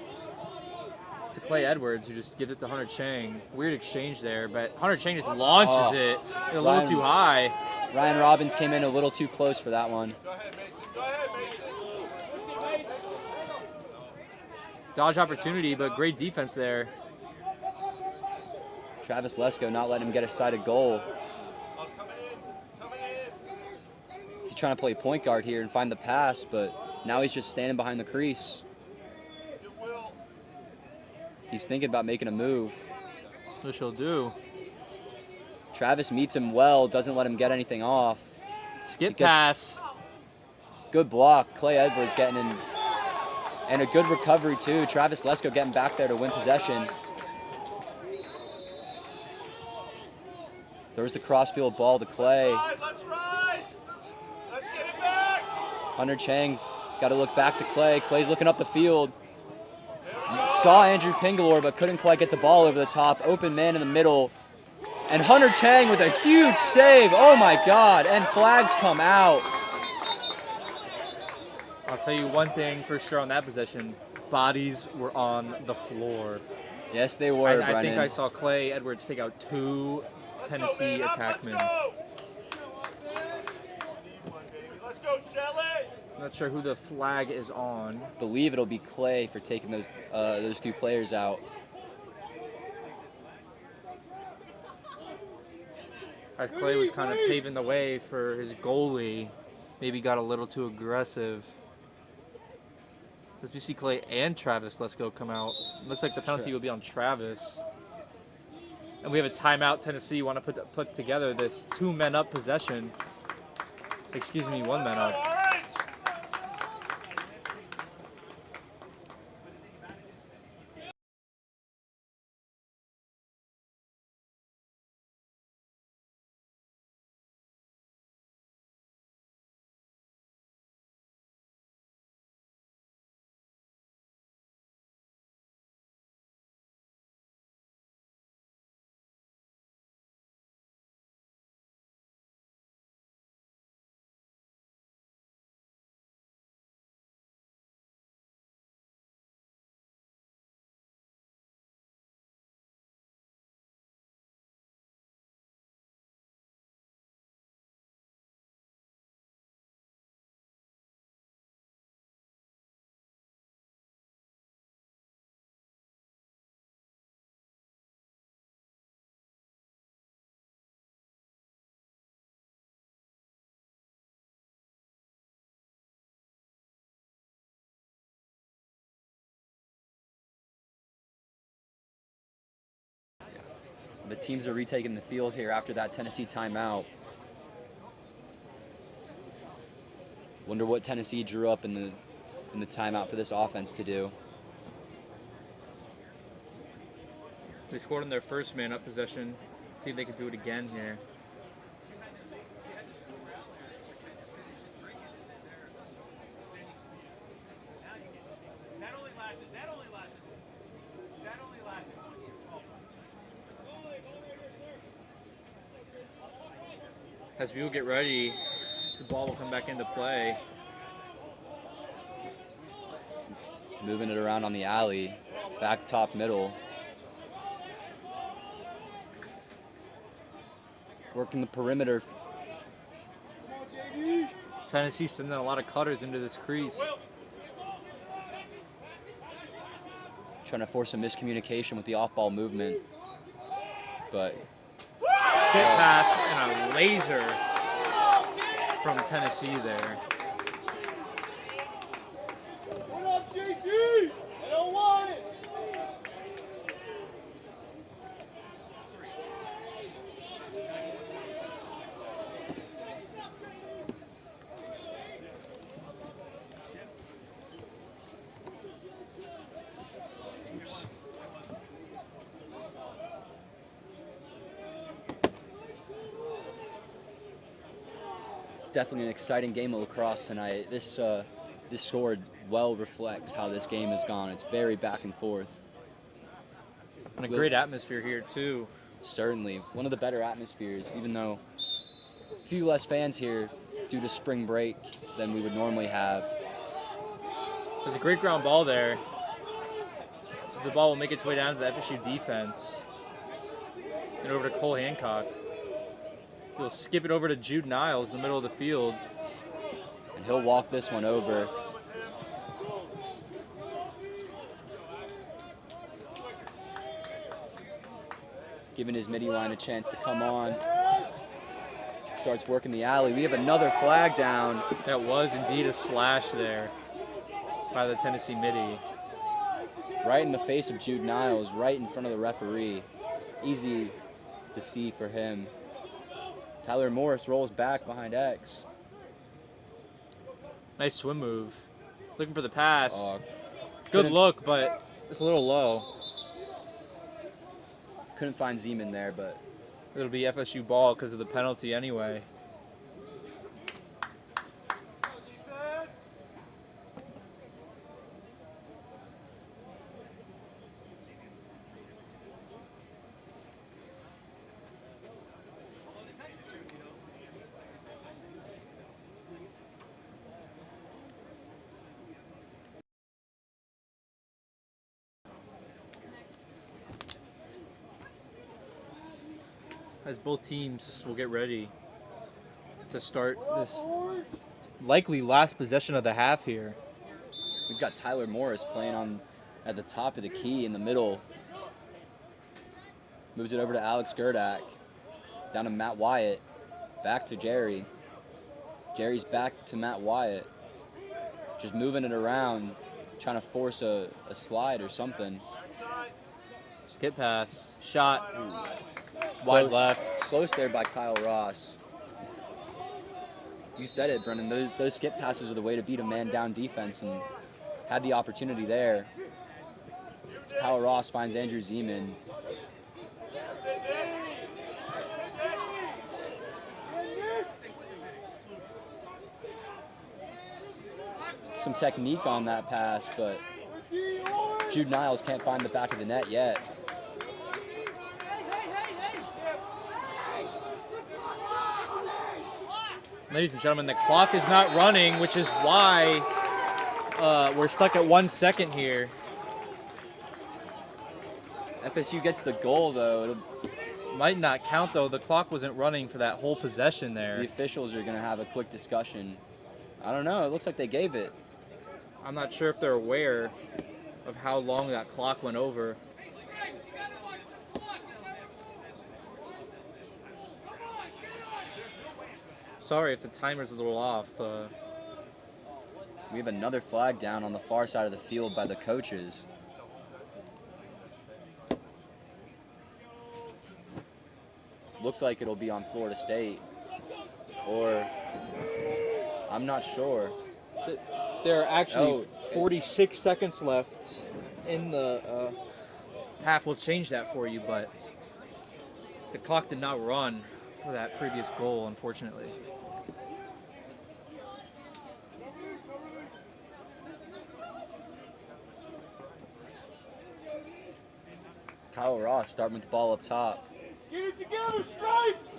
to Clay Edwards, who just gives it to Hunter Chang. Weird exchange there, but Hunter Chang just launches it a little too high. Ryan Robbins came in a little too close for that one. Go ahead, Mason. Go ahead, Mason. Dodge opportunity, but great defense there. Travis Lesko not letting him get a side of goal. Oh, coming in. He's trying to play point guard here and find the pass, but now he's just standing behind the crease. Good Will. He's thinking about making a move. Which he'll do. Travis meets him well, doesn't let him get anything off. Skip He gets- pass. Good block. Clay Edwards getting in. And a good recovery, too. Travis Lesko getting back there to win possession. There's the crossfield ball to Clay. Let's ride. Let's get it back. Hunter Chang got to look back to Clay. Clay's looking up the field. Saw Andrew Pingalore, but couldn't quite get the ball over the top. Open man in the middle. And Hunter Chang with a huge save. Oh, my God. And flags come out. I'll tell you one thing for sure on that possession. Bodies were on the floor. Yes, they were, I Brennan. think I saw Clay Edwards take out 2 Tennessee attackmen. Let's go, Shelly. Not sure who the flag is on. Believe it'll be Clay for taking those 2 players out. As Clay was kind of paving the way for his goalie, maybe got a little too aggressive. As we see Clay and Travis Lesko come out. Looks like the penalty will be on Travis. And we have a timeout. Tennessee want to put together this 2 men up possession. Excuse me, 1 man up. Orange. The teams are retaking the field here after that Tennessee timeout. Wonder what Tennessee drew up in the timeout for this offense to do. They scored on their first man up possession. See if they can do it again here. That only lasted. As we will get ready, the ball will come back into play. Moving it around on the alley. Back top middle. Working the perimeter. Tennessee sending a lot of cutters into this crease. Trying to force a miscommunication with the off-ball movement. But Skip pass and a laser from Tennessee there. What up, JD? I don't want it. definitely an exciting game of lacrosse tonight. This score well reflects how this game has gone. It's very back and forth. And a great atmosphere here too. Certainly, one of the better atmospheres, even though a few less fans here due to spring break than we would normally have. There's a great ground ball there. As the ball will make its way down to the FSU defense. And over to Cole Hancock. He'll skip it over to Jude Niles in the middle of the field. And he'll walk this one over. Giving his midi line a chance to come on. Starts working the alley. We have another flag down. That was indeed a slash there by the Tennessee midi. right in the face of Jude Niles, right in front of the referee. Easy to see for him. Tyler Morris rolls back behind X. Nice swim move. Looking for the pass. Good couldn't- look, but it's a little low. Couldn't find Zeman there, but It'll be FSU ball because of the penalty anyway. As both teams will get ready to start this likely last possession of the half here. we've got Tyler Morris playing on at the top of the key in the middle. Moves it over to Alex Gerdak. Down to Matt Wyatt. Back to Jerry. Jerry's back to Matt Wyatt. Just moving it around, trying to force a slide or something. Skip pass. Shot. Wide Close. left. Close there by Kyle Ross. You said it, Brendan. Those skip passes are the way to beat a man-down defense, and had the opportunity there. As Kyle Ross finds Andrew Zeman. Some technique on that pass, but Jude Niles can't find the back of the net yet. Ladies and gentlemen, the clock is not running, which is why we're stuck at 1 second here. FSU gets the goal, though. Might not count, though. The clock wasn't running for that whole possession The there. officials are going to have a quick discussion. I don't know. It looks like they gave it. I'm not sure if they're aware of how long that clock went over. Sorry if the timer's a little off. We have another flag down on the far side of the field by the coaches. Looks like it'll be on Florida State. Or, I'm not sure. There are actually Oh. 46 seconds left in the half. We'll change that for you, but the clock did not run for that previous goal, unfortunately. Kyle Ross starting with the ball up top. Get it together, Stripes!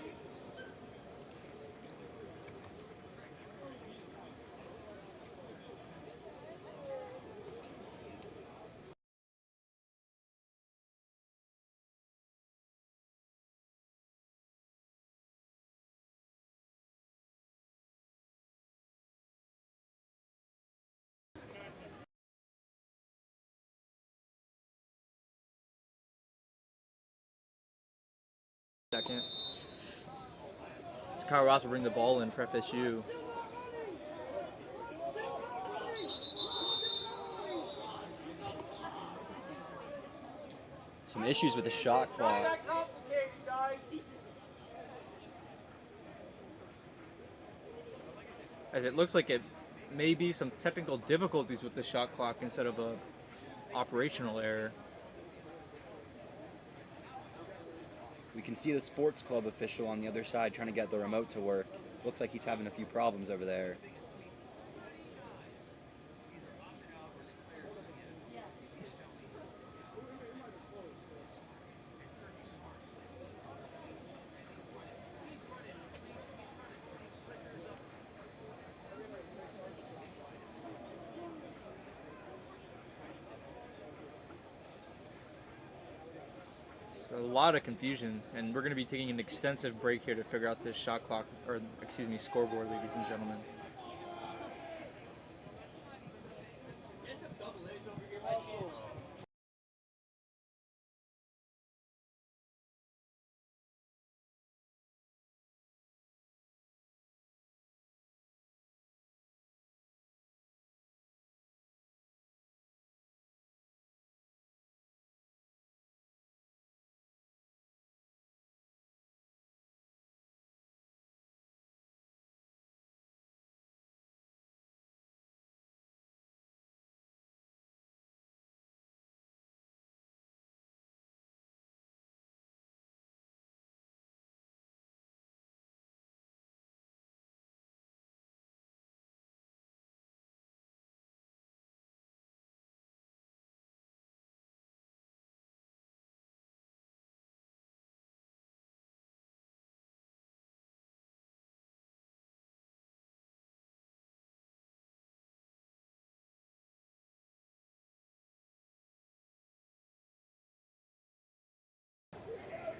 Second. Kyle Ross will bring the ball in for FSU. Some issues with the shot clock. That complicates, guys. As it looks like it may be some technical difficulties with the shot clock instead of a operational error. We can see the sports club official on the other side trying to get the remote to work. Looks like he's having a few problems over there. A lot of confusion, and we're going to be taking an extensive break here to figure out this shot clock, or excuse me, scoreboard, ladies and gentlemen.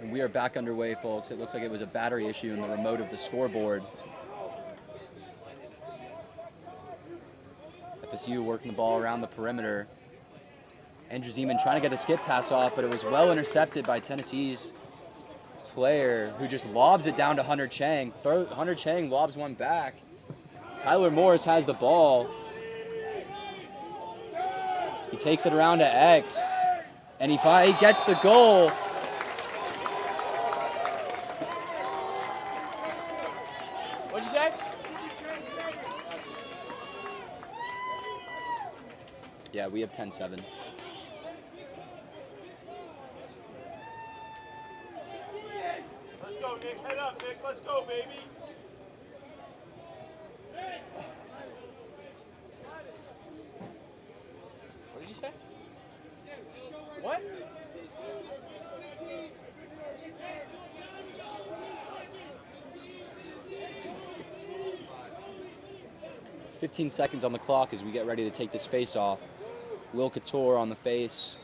And we are back underway, folks. It looks like it was a battery issue in the remote of the scoreboard. FSU working the ball around the perimeter. Andrew Zeman trying to get the skip pass off, but it was well intercepted by Tennessee's player, who just lobs it down to Hunter Chang. Hunter Chang lobs one back. Tyler Morris has the ball. He takes it around to X, and he gets the goal. What'd you say? Yeah, we have 10-7. Let's go, Nick. Head up, Nick. Let's go, baby. What did you say? What? 15 seconds on the clock as we get ready to take this face off. Will Couture on the face.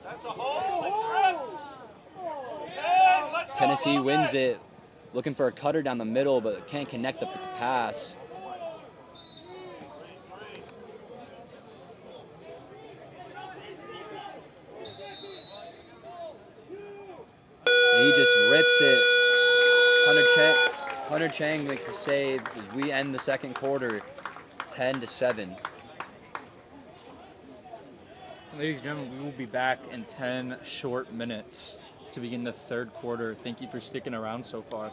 That's a hole. Yeah, let's go, Tennessee Logan. wins it, looking for a cutter down the middle, but can't connect the pass. And he just rips it. Hunter Chang makes the save as we end the second quarter 10-7. Ladies and gentlemen, we will be back in 10 short minutes to begin the third quarter. Thank you for sticking around so far.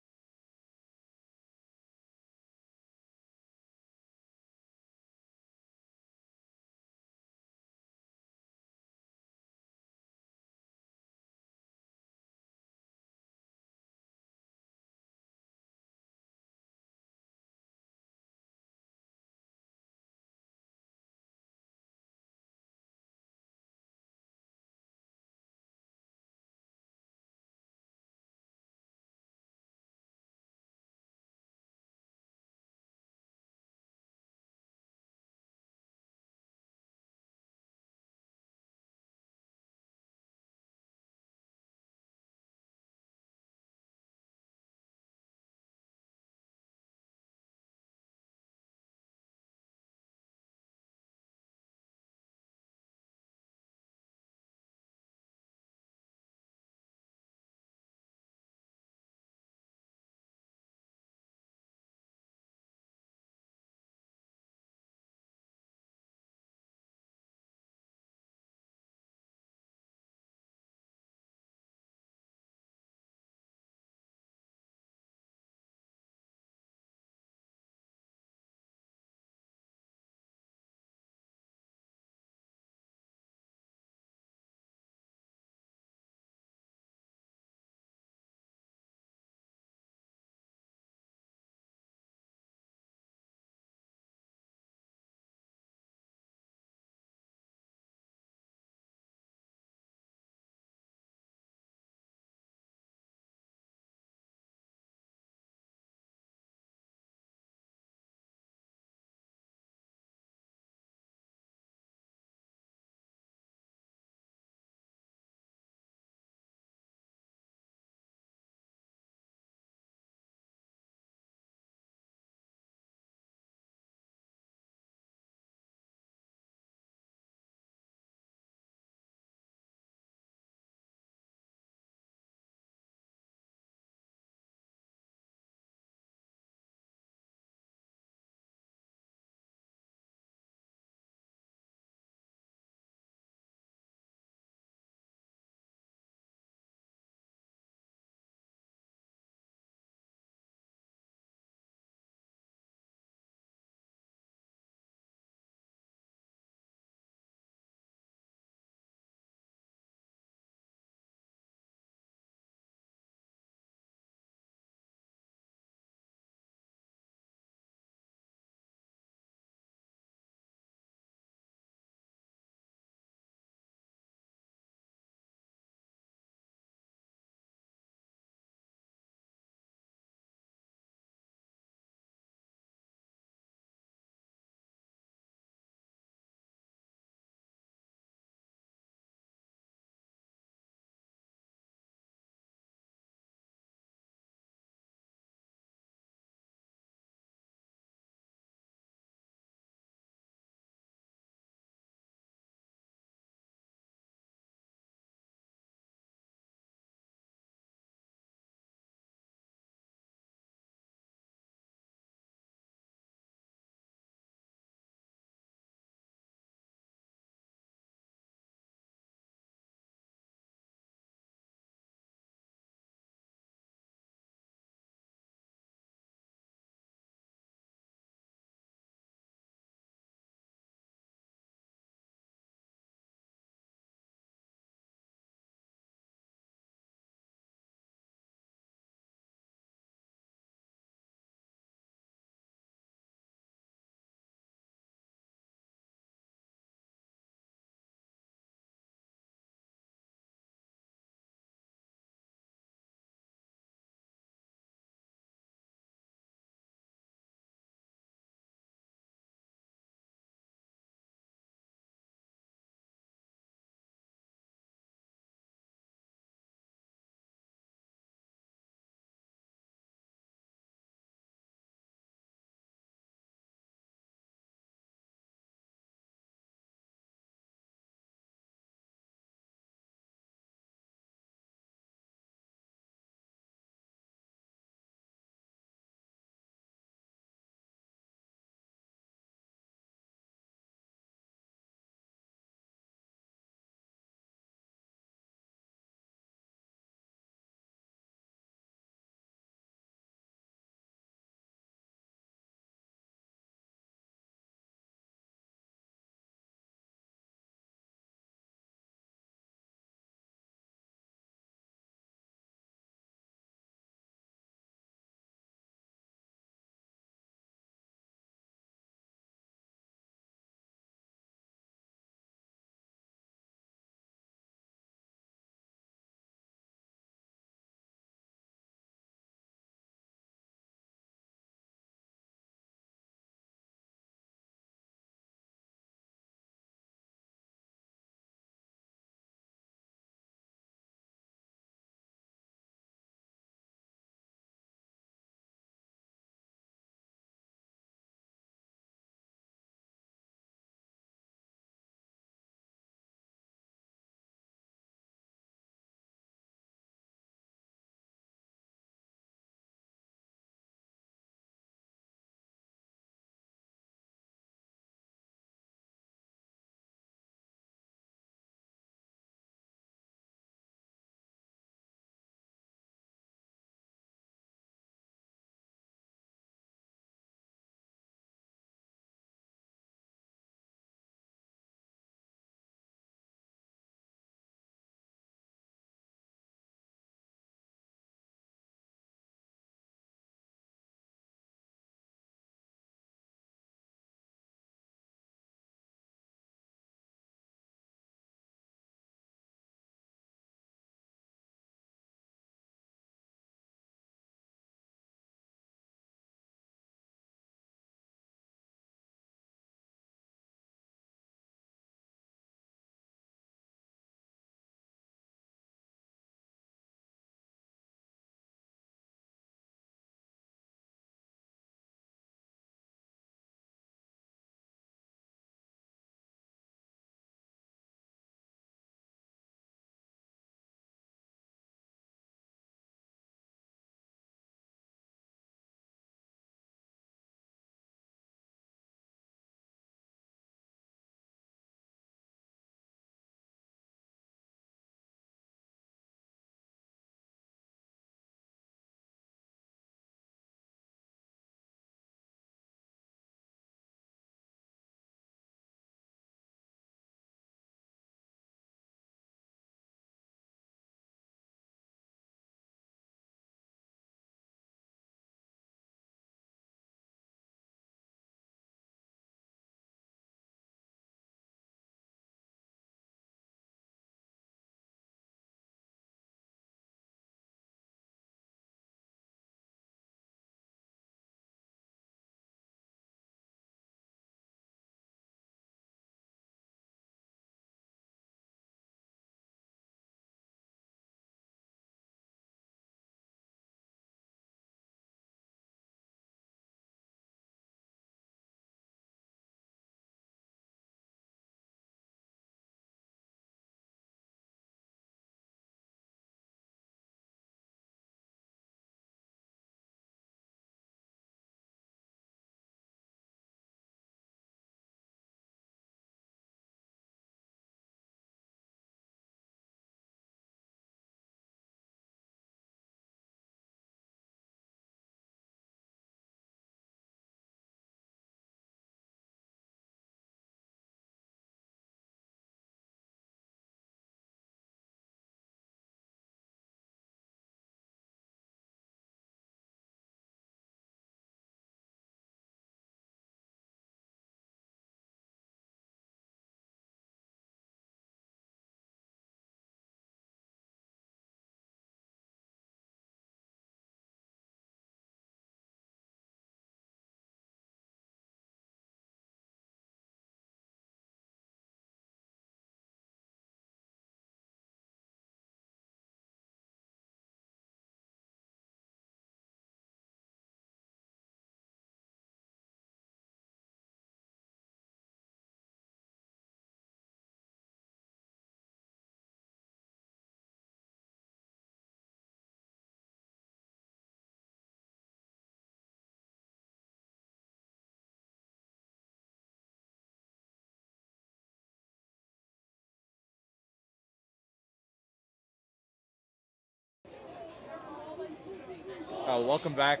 Welcome back.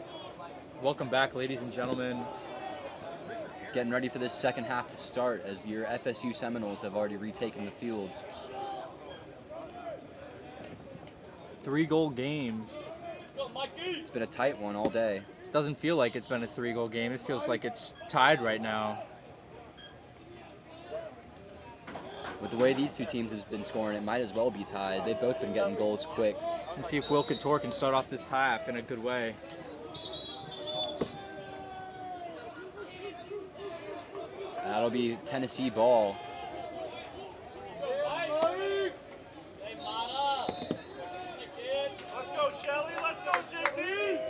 Welcome back, ladies and gentlemen. Getting ready for this second half to start as your FSU Seminoles have already retaken the field. 3-goal game. It's been a tight one all day. Doesn't feel like it's been a 3-goal game. This feels like it's tied right now. With the way these two teams have been scoring, it might as well be tied. They've both been getting goals quick. Let's see if Will Couture can start off this half in a good way. That'll be Tennessee ball. Let's go, Shelly. Let's go, JD.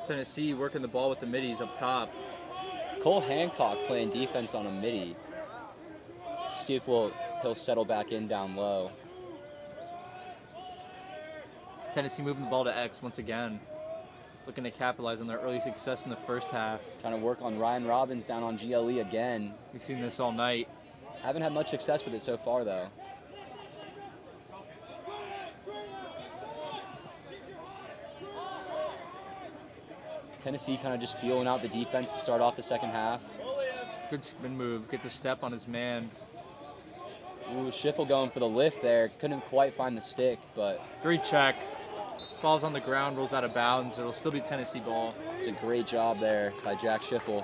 Tennessee working the ball with the middies up top. Cole Hancock playing defense on a midi. See if he'll settle back in down low. Tennessee moving the ball to X once again. Looking to capitalize on their early success in the first half. Trying to work on Ryan Robbins down on GLE again. We've seen this all night. Haven't had much success with it so far, though. Tennessee kind of just feeling out the defense to start off the second half. Good spin move. Gets a step on his man. Ooh, Schiffel going for the lift there. Couldn't quite find the stick, but Great check. Ball's on the ground, rolls out of bounds. It'll still be Tennessee ball. it's a great job there by Jack Schiffel.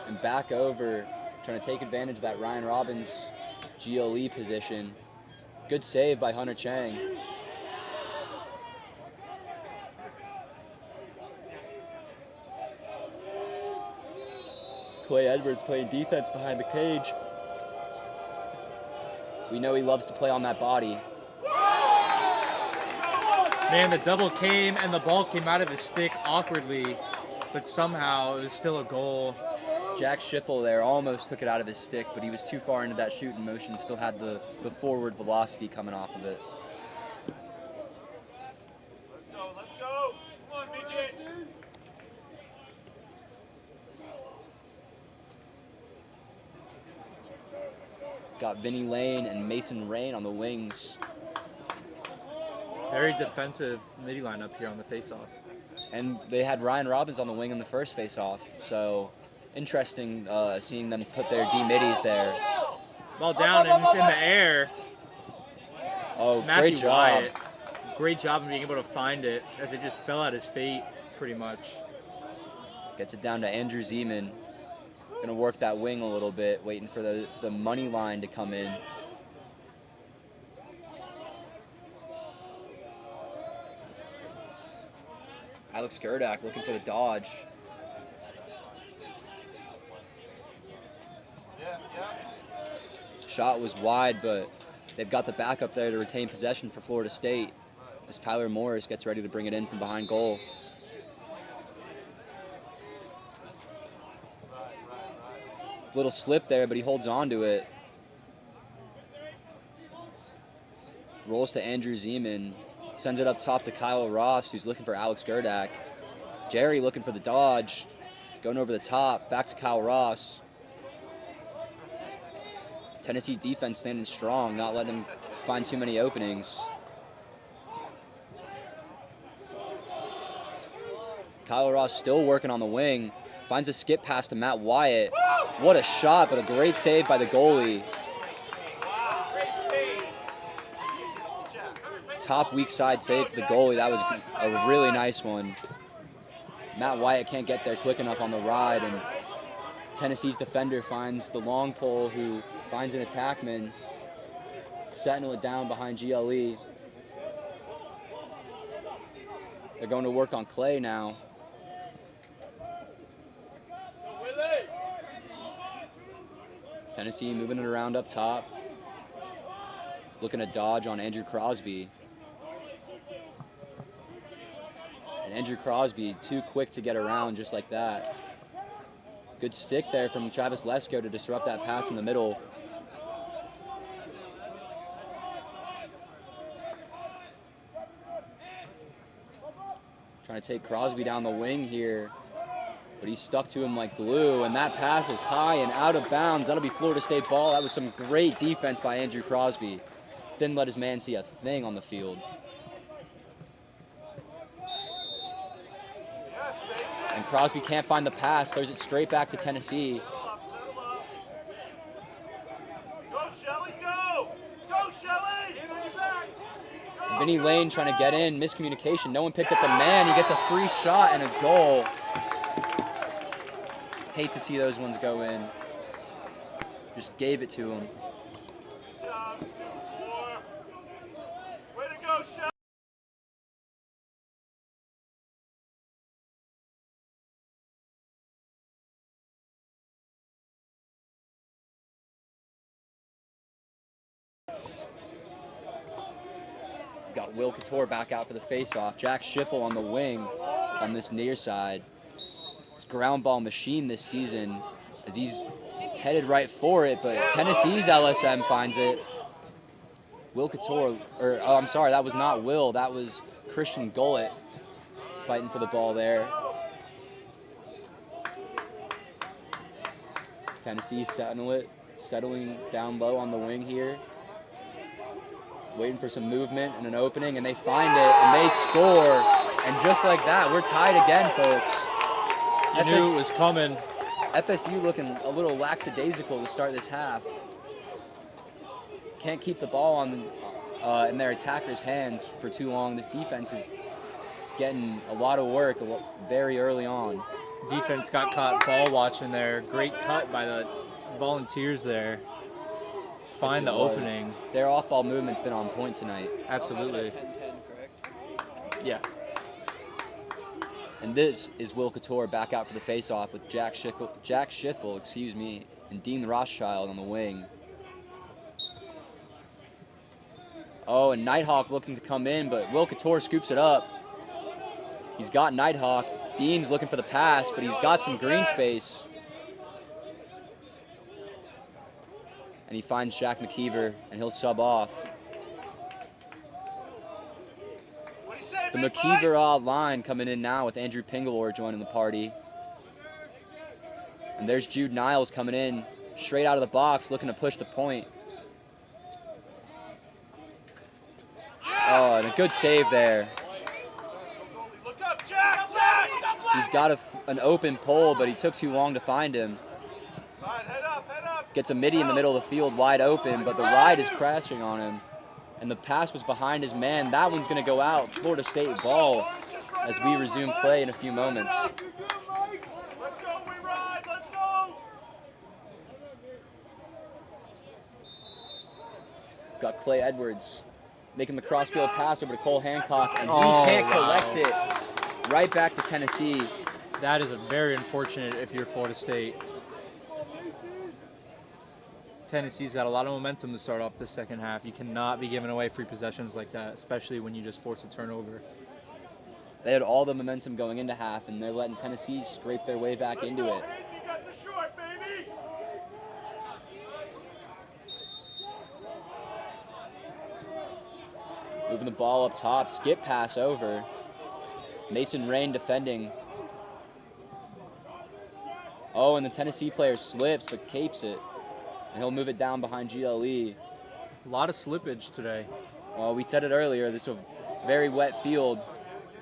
And back over, trying to take advantage of that Ryan Robbins GLE position. Good save by Hunter Chang. Clay Edwards playing defense behind the cage. We know he loves to play on that body. Man, the double came and the ball came out of his stick awkwardly, but somehow it was still a goal. Jack Schiffel there almost took it out of his stick, but he was too far into that shooting motion, still had the forward velocity coming off of it. Let's go. Let's go. Come on, BJ. Got Vinny Lane and Mason Rain on the wings. Very defensive midi lineup here on the faceoff. And they had Ryan Robbins on the wing in the first faceoff, so interesting seeing them put their D-middies there. Ball down and it's in the air. Oh, Matthew great job. Wyatt. Great job of being able to find it as it just fell at his feet, pretty much. Gets it down to Andrew Zeman. Gonna work that wing a little bit, waiting for the money line to come in. Alex Gerdak looking for the dodge. Shot was wide, but they've got the backup there to retain possession for Florida State as Tyler Morris gets ready to bring it in from behind goal. Little slip there, but he holds on to it. Rolls to Andrew Zeman. Sends it up top to Kyle Ross, who's looking for Alex Gerdak. Jerry looking for the dodge. Going over the top. Back to Kyle Ross. Tennessee defense standing strong, not letting him find too many openings. Kyle Ross still working on the wing. Finds a skip pass to Matt Wyatt. What a shot, but a great save by the goalie. Top weak side save for the goalie. That was a really nice one. Matt Wyatt can't get there quick enough on the ride, and Tennessee's defender finds the long pole, who finds an attackman, setting it down behind GLE. They're going to work on Clay now. Tennessee moving it around up top. Looking to dodge on Andrew Crosby. And Andrew Crosby too quick to get around just like that. Good stick there from Travis Lesko to disrupt that pass in the middle. Trying to take Crosby down the wing here. but he stuck to him like glue, and that pass is high and out of bounds. That'll be Florida State ball. That was some great defense by Andrew Crosby. Didn't let his man see a thing on the field. And Crosby can't find the pass, throws it straight back to Tennessee. Go, Shelly, go! Go, Shelly! Vinny Lane trying to get in, miscommunication. No one picked up the man. He gets a free shot and a goal. Hate to see those ones go in. Just gave it to him. Good job, 2-4. Way to go, Shelly! We've got Will Couture back out for the faceoff. Jack Schiffel on the wing on this near side. His ground ball machine this season as he's headed right for it, but Tennessee's LSM finds it. Will Couture, I'm sorry, that was not Will. That was Christian Gullett fighting for the ball there. Tennessee settling down low on the wing here. Waiting for some movement and an opening, and they find it, and they score. And just like that, we're tied again, folks. You knew it was coming. FSU looking a little lackadaisical to start this half. Can't keep the ball on in their attackers' hands for too long. This defense is getting a lot of work very early on. Defense got caught ball watching there. Great cut by the Volunteers there. Find the opening. Their off-ball movement's been on point tonight. Absolutely. 10-10, correct? Yeah. And this is Will Couture back out for the face-off with Jack Schiffel, and Dean Rothschild on the wing. Oh, and Nighthawk looking to come in, but Will Couture scoops it up. He's got Nighthawk. Dean's looking for the pass, but he's got some green space. And he finds Jack McKeever, and he'll sub off. What do you say, The big McKeever line coming in now with Andrew Pingalore joining the party. And there's Jude Niles coming in straight out of the box, looking to push the point. Oh, and a good save there. Look up, Jack! Jack! He's got an open pole, but he took too long to find him. Right, head up, head up. Gets a midi in the middle of the field wide open, but the ride is crashing on him. And the pass was behind his man. That one's going to go out. Florida State ball as we resume play in a few moments. Let's go, we ride, let's go! Got Clay Edwards making the crossfield pass over to Cole Hancock, and he Oh, can't wow. collect it. Right back to Tennessee. That is a very unfortunate if you're Florida State. Tennessee's got a lot of momentum to start off the second half. You cannot be giving away free possessions like that, especially when you just force a turnover. They had all the momentum going into half, and they're letting Tennessee scrape their way back into it. Hayden, you got the short, baby! Moving the ball up top, skip pass over. Mason Rain defending. Oh, and the Tennessee player slips but capes it. And he'll move it down behind GLE. A lot of slippage today. Well, we said it earlier, this is a very wet field.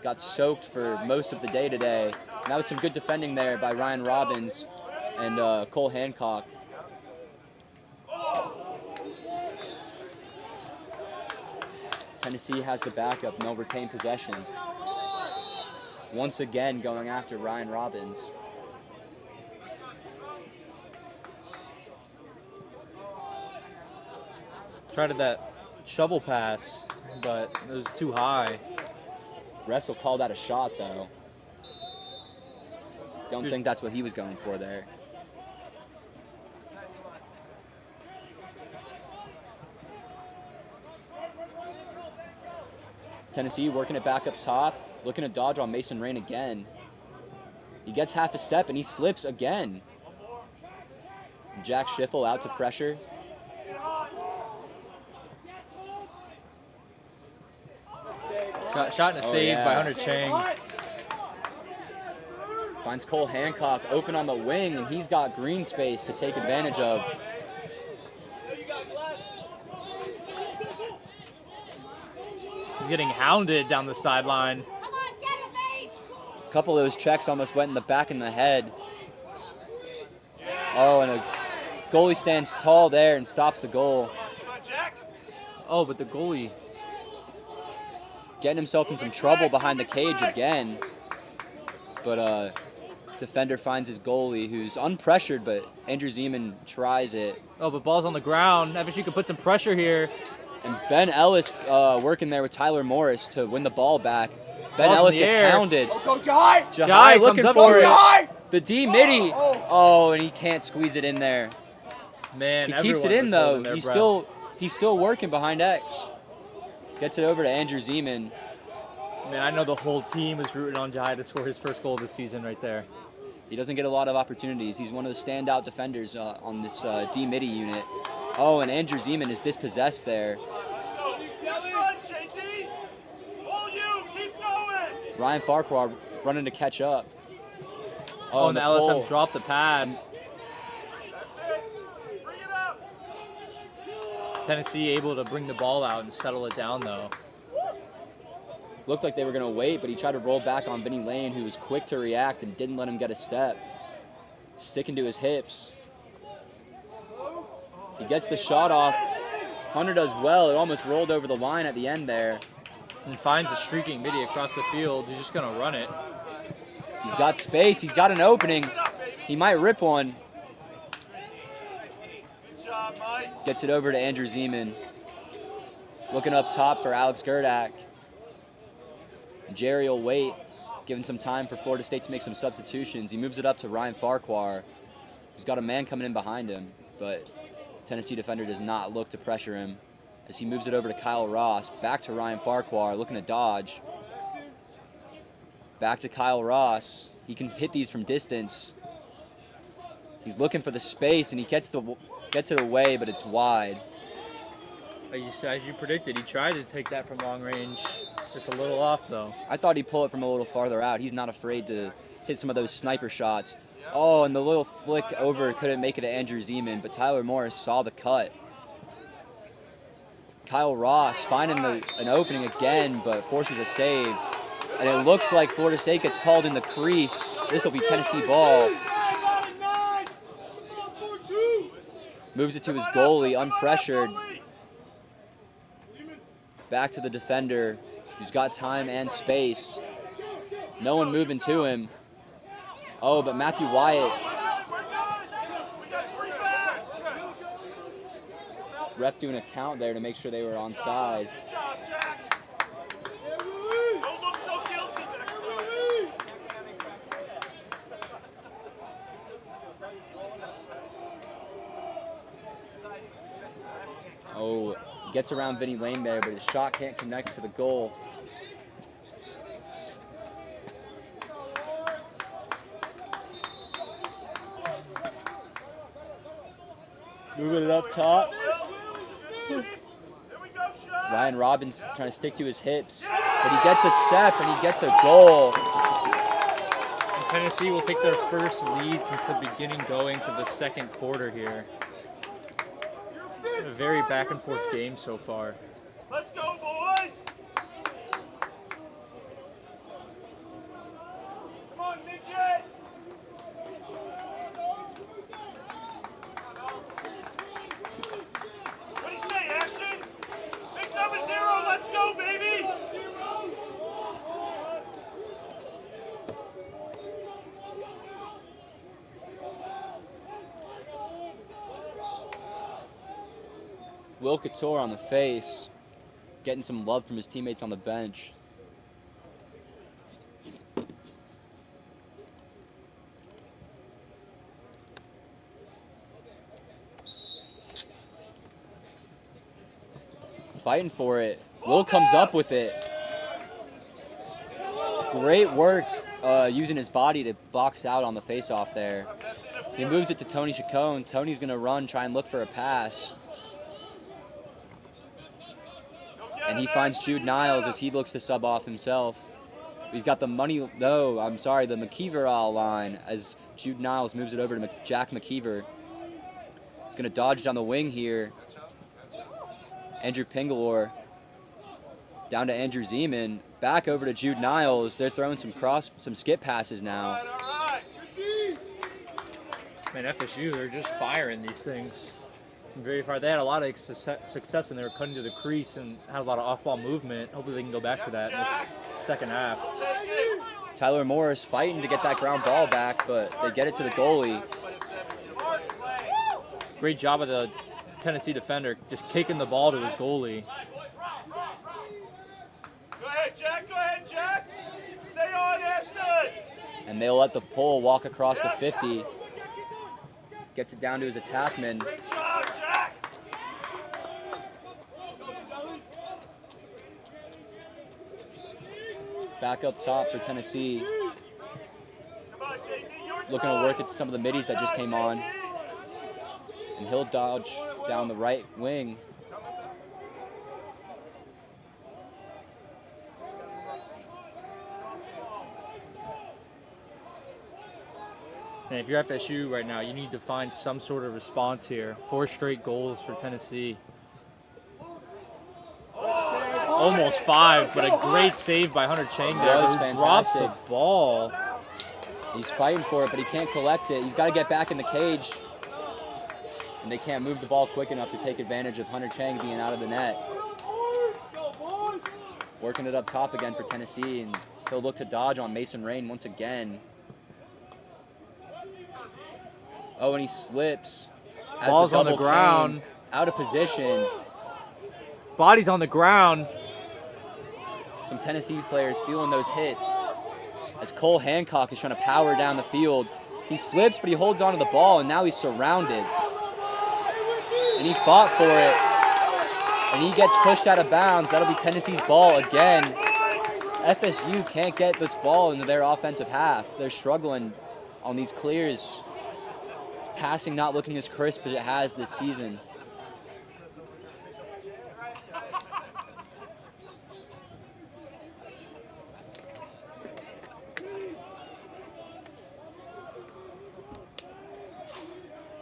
Got soaked for most of the day today. And that was some good defending there by Ryan Robbins and Cole Hancock. Tennessee has the backup and they'll retain possession. Once again going after Ryan Robbins. Tried that shovel pass, but it was too high. Refs will call that a shot though. Don't think that's what he was going for there. Tennessee working it back up top, looking to dodge on Mason Rain again. He gets half a step and he slips again. Jack Schiffel out to pressure. Got shot and a save by Hunter Chang. Finds Cole Hancock open on the wing, and he's got green space to take advantage of. He's getting hounded down the sideline. A couple of those checks almost went in the back of the head. Oh, and a goalie stands tall there and stops the goal. Oh, but the goalie. Getting himself in some trouble behind the cage again. But defender finds his goalie, who's unpressured, but Andrew Zeman tries it. Oh, but ball's on the ground. FSU can put some pressure here. And Ben Ellis working there with Tyler Morris to win the ball back. Ben Ball's in Ellis the gets air. hounded. Go, Jai! Jahai comes looking up for to it. it. The D midi. Oh, and he can't squeeze it in there. Man, He keeps it everyone in was though. holding their breath. He's still working behind X. Gets it over to Andrew Zeman. Man, I know the whole team was rooting on Jai to score his first goal of the season right there. He doesn't get a lot of opportunities. He's one of the standout defenders on this D midi unit. Oh, and Andrew Zeman is dispossessed there. Ryan Farquhar running to catch up. Oh, and the LSM pole. dropped the pass. Tennessee able to bring the ball out and settle it down though. Looked like they were going to wait, but he tried to roll back on Vinny Lane, who was quick to react and didn't let him get a step. Sticking to his hips. He gets the shot off. Hunter does well. It almost rolled over the line at the end there. And finds a streaking midi across the field. He's just gonna run it. He's got space. He's got an opening. He might rip one. Good job, Mike. Gets it over to Andrew Zeman. Looking up top for Alex Gerdak. Jerry will wait, giving some time for Florida State to make some substitutions. He moves it up to Ryan Farquhar, who's got a man coming in behind him, but Tennessee defender does not look to pressure him as he moves it over to Kyle Ross. Back to Ryan Farquhar, looking to dodge. Back to Kyle Ross. He can hit these from distance. He's looking for the space, and he gets it away, but it's wide. As you predicted, he tried to take that from long range. Just a little off though. I thought he'd pull it from a little farther out. He's not afraid to hit some of those sniper shots. Oh, and the little flick over couldn't make it to Andrew Zeman, but Tyler Morris saw the cut. Kyle Ross finding an opening again, but forces a save. And it looks like Florida State gets called in the crease. This will be Tennessee ball. Moves it to his goalie, unpressured. Back to the defender, who's got time and space. No one moving to him. Oh, but Matthew Wyatt. Ref doing a count there to make sure they were onside. Good job, Jack. Don't look so guilty there. Oh, gets around Vinny Lane there, but his shot can't connect to the goal. Moving it up top. Here we go, Sean. Ryan Robbins trying to stick to his hips, but he gets a step and he gets a goal. And Tennessee will take their first lead since the beginning going to the second quarter here. A very back and forth game so far. Let's go, boys. Come on, midget. What do you say, Ashton? Big number 0, let's go, baby. Will Couture on the face, getting some love from his teammates on the bench. Fighting for it. Will comes up with it. Great work using his body to box out on the face-off there. He moves it to Tony Chacon. Tony's going to run, try and look for a pass. And he finds Jude Niles as he looks to sub off himself. We've got the McKeever line as Jude Niles moves it over to Jack McKeever. He's going to dodge down the wing here. Andrew Pingalore down to Andrew Zeman. Back over to Jude Niles. They're throwing some skip passes now. Man, FSU, they're just firing these things very far. They had a lot of success when they were cutting to the crease and had a lot of off-ball movement. Hopefully they can go back to that in this second half. Tyler Morris fighting to get that ground ball back, but they get it to the goalie. Great job of the Tennessee defender, just kicking the ball to his goalie. Go ahead, Jack. Stay on, Ashton. And they'll let the pole walk across the 50. Gets it down to his attackman. Good job, Jack. Back up top for Tennessee. Come on, JD, your Looking to work at some of the middies that just came on. And he'll dodge down the right wing. And if you're FSU right now, you need to find some sort of response here. 4 straight goals for Tennessee. Almost 5, but a great save by Hunter Chang there, Was who drops the fantastic. ball. He's fighting for it, but he can't collect it. He's got to get back in the cage. And they can't move the ball quick enough to take advantage of Hunter Chang being out of the net. Working it up top again for Tennessee, and he'll look to dodge on Mason Rain once again. Oh, and he slips. As Ball's on the double ground. came out of position. Body's on the ground. Some Tennessee players feeling those hits. As Cole Hancock is trying to power down the field. He slips, but he holds on to the ball, and now he's surrounded. And he fought for it. And he gets pushed out of bounds. That'll be Tennessee's ball again. FSU can't get this ball into their offensive half. They're struggling on these clears. Passing not looking as crisp as it has this season.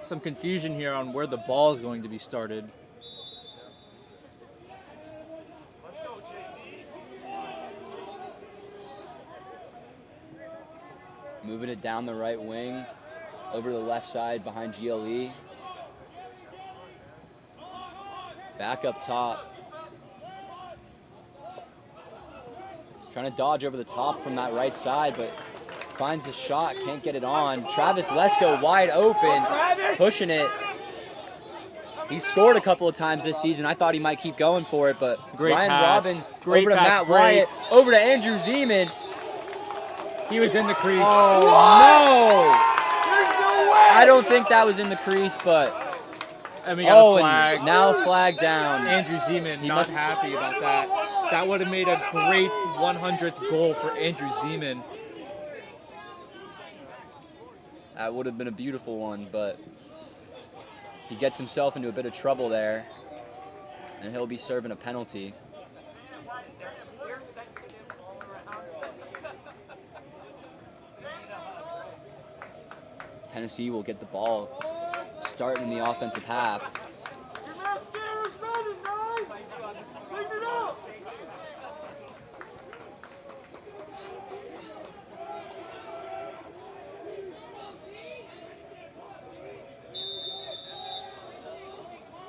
Some confusion here on where the ball is going to be started. Let's go, JD. Moving it down the right wing. Over to the left side behind GLE. Back up top. Trying to dodge over the top from that right side, but finds the shot, can't get it on. Travis Lesko wide open, pushing it. He's scored a couple of times this season. I thought he might keep going for it, but Great Ryan pass. Robbins Great over to pass Matt break. Wyatt, over to Andrew Zeman. He was in the crease. Oh, no! I don't think that was in the crease, but And we got a and flag. now flag down. Andrew Zeman He not must- happy about that. That would have made a great 100th goal for Andrew Zeman. That would have been a beautiful one, but he gets himself into a bit of trouble there, and he'll be serving a penalty. Tennessee will get the ball starting in the offensive half.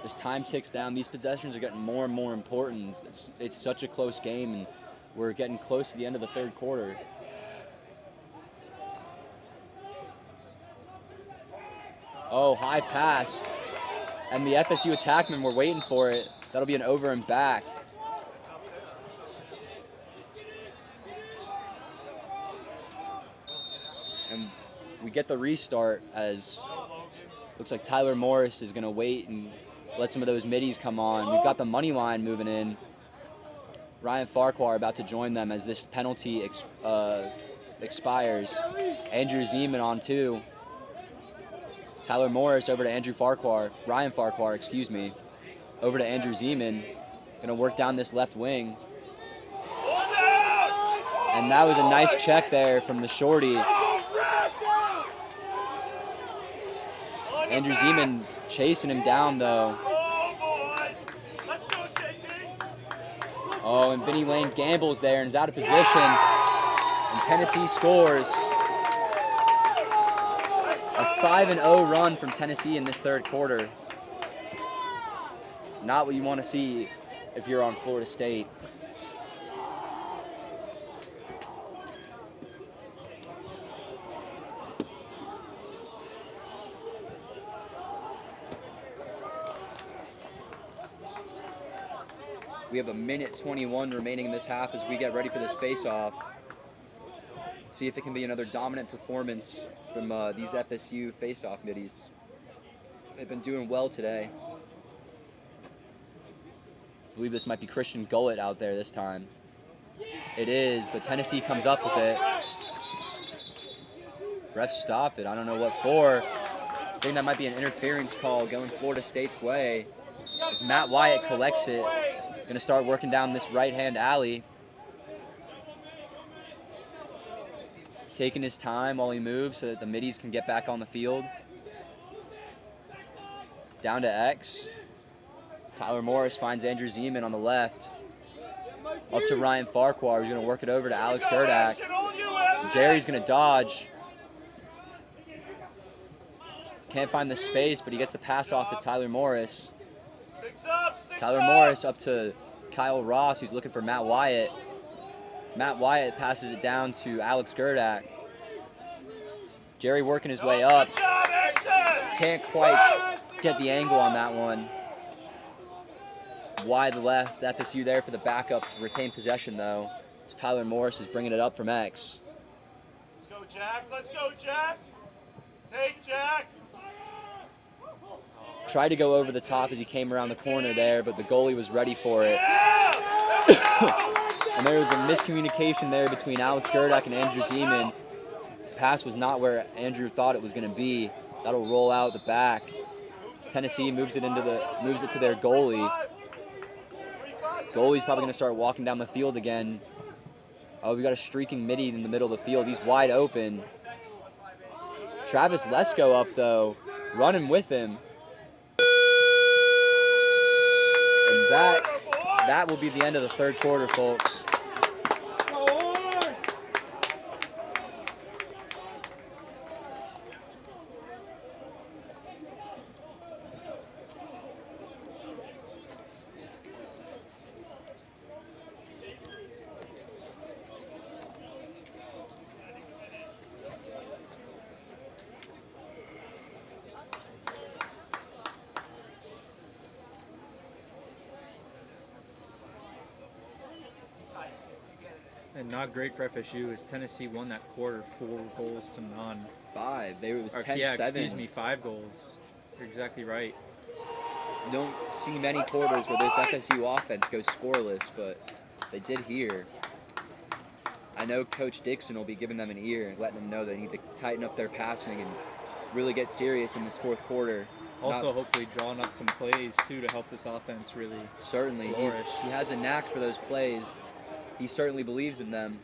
As time ticks down, these possessions are getting more and more important. It's such a close game, and we're getting close to the end of the third quarter. Oh, high pass. And the FSU attackmen were waiting for it. That'll be an over and back. And we get the restart as looks like Tyler Morris is going to wait and let some of those middies come on. We've got the money line moving in. Ryan Farquhar about to join them as this penalty expires. Andrew Zeman on 2. Tyler Morris over to Andrew Farquhar. Ryan Farquhar, excuse me. Over to Andrew Zeman. Going to work down this left wing. And that was a nice check there from the shorty. Andrew Zeman chasing him down though. Oh, and Vinny Lane gambles there and is out of position. And Tennessee scores. A 5-0 run from Tennessee in this third quarter. Not what you want to see if you're on Florida State. We have a minute 21 remaining in this half as we get ready for this face-off. See if it can be another dominant performance from these FSU face-off middies. They've been doing well today. I believe this might be Christian Gullett out there this time. It is, but Tennessee comes up with it. Refs stop it. I don't know what for. I think that might be an interference call going Florida State's way. As Matt Wyatt collects it. Gonna start working down this right-hand alley. Taking his time while he moves so that the middies can get back on the field. Down to X. Tyler Morris finds Andrew Zeman on the left. Up to Ryan Farquhar, who's gonna work it over to Alex Gerdak. Jerry's gonna dodge. Can't find the space, but he gets the pass off to Tyler Morris. Tyler Morris up to Kyle Ross, who's looking for Matt Wyatt. Matt Wyatt passes it down to Alex Gerdak. Jerry working his way up. Can't quite get the angle on that one. Wide left, FSU there for the backup to retain possession though. As Tyler Morris is bringing it up from X. Let's go, Jack. Let's go, Jack. Take Jack. Tried to go over the top as he came around the corner there, but the goalie was ready for it. And there was a miscommunication there between Alex Gerdak and Andrew Zeman. The pass was not where Andrew thought it was going to be. That'll roll out the back. Tennessee moves it to their goalie. Goalie's probably going to start walking down the field again. Oh, we got a streaking midi in the middle of the field. He's wide open. Travis Lesko up though, running with him. And that will be the end of the third quarter, folks. And not great for FSU as Tennessee won that quarter 4-0. 5. It was 10-7. Yeah, excuse me, 5 goals. You're exactly right. Don't see many quarters where this FSU offense goes scoreless, but they did here. I know Coach Dixon will be giving them an ear, letting them know they need to tighten up their passing and really get serious in this fourth quarter. Also, hopefully drawing up some plays, too, to help this offense really Certainly. flourish. He has a knack for those plays. He certainly believes in them.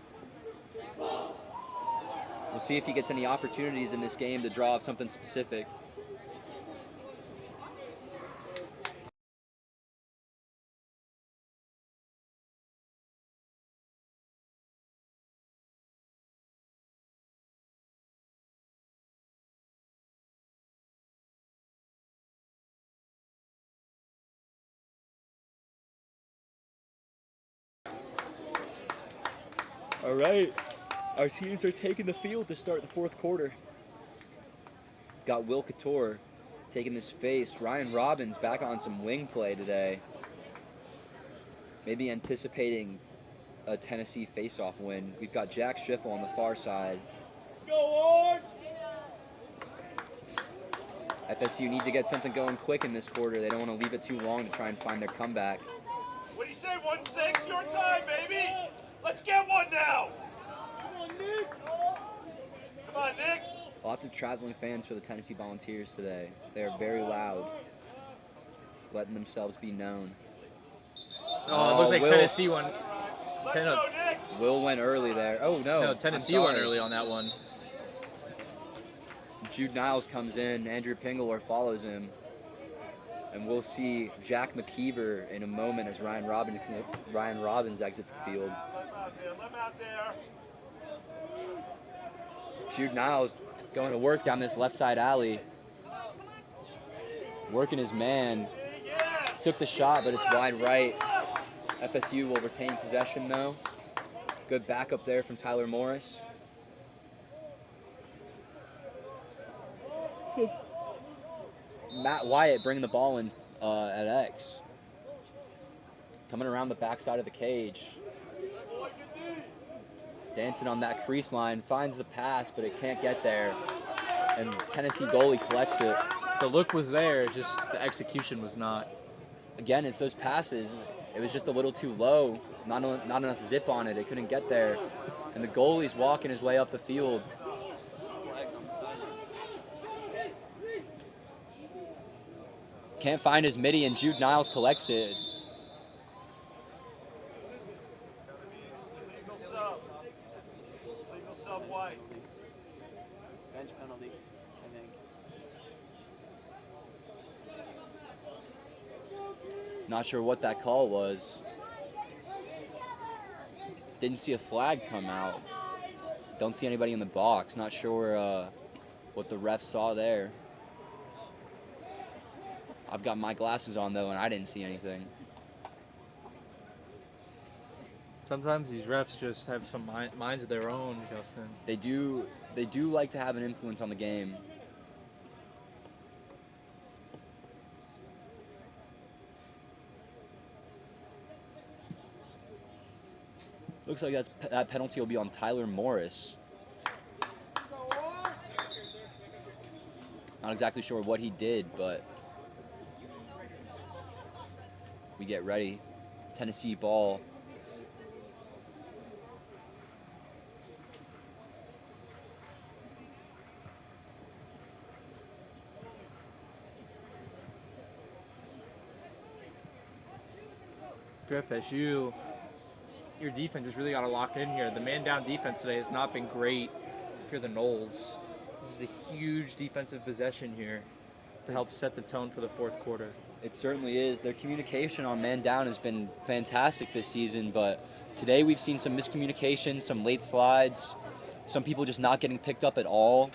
We'll see if he gets any opportunities in this game to draw up something specific. All right, our teams are taking the field to start the fourth quarter. Got Will Couture taking this face. Ryan Robbins back on some wing play today. Maybe anticipating a Tennessee face-off win. We've got Jack Schiffel on the far side. Let's go, Orange! FSU need to get something going quick in this quarter. They don't want to leave it too long to try and find their comeback. What do you say, 1-6? Your time, baby! Let's get one now! Come on, Nick! Come on, Nick! Lots of traveling fans for the Tennessee Volunteers today. They are very loud, letting themselves be known. Oh, it looks like Will. Tennessee won Let's 10 go, up. Nick! Will went early there. Oh, no. No, I'm Tennessee went sorry. early on that one. Jude Niles comes in. Andrew Pingler follows him. And we'll see Jack McKeever in a moment as Ryan Robbins exits the field. Let him out there. Jude Niles going to work down this left side alley. Working his man. Took the shot, but it's wide right. FSU will retain possession, though. Good backup there from Tyler Morris. Matt Wyatt bringing the ball in at X. Coming around the backside of the cage. Dancing on that crease line, finds the pass, but it can't get there. And Tennessee goalie collects it. The look was there, just the execution was not. Again, it's those passes. It was just a little too low. Not enough zip on it. It couldn't get there. And the goalie's walking his way up the field. Can't find his midi, and Jude Niles collects it. Legal sub. Legal sub white. Bench penalty, I think. Not sure what that call was. Didn't see a flag come out. Don't see anybody in the box. Not sure what the ref saw there. I've got my glasses on, though, and I didn't see anything. Sometimes these refs just have some minds of their own, Justin. They do like to have an influence on the game. Looks like that penalty will be on Tyler Morris. Not exactly sure what he did, but we get ready. Tennessee ball. For FSU, your defense has really got to lock in here. The man-down defense today has not been great if you're the Noles. This is a huge defensive possession here to help set the tone for the fourth quarter. It certainly is. Their communication on man down has been fantastic this season, but today we've seen some miscommunication, some late slides, some people just not getting picked up at all.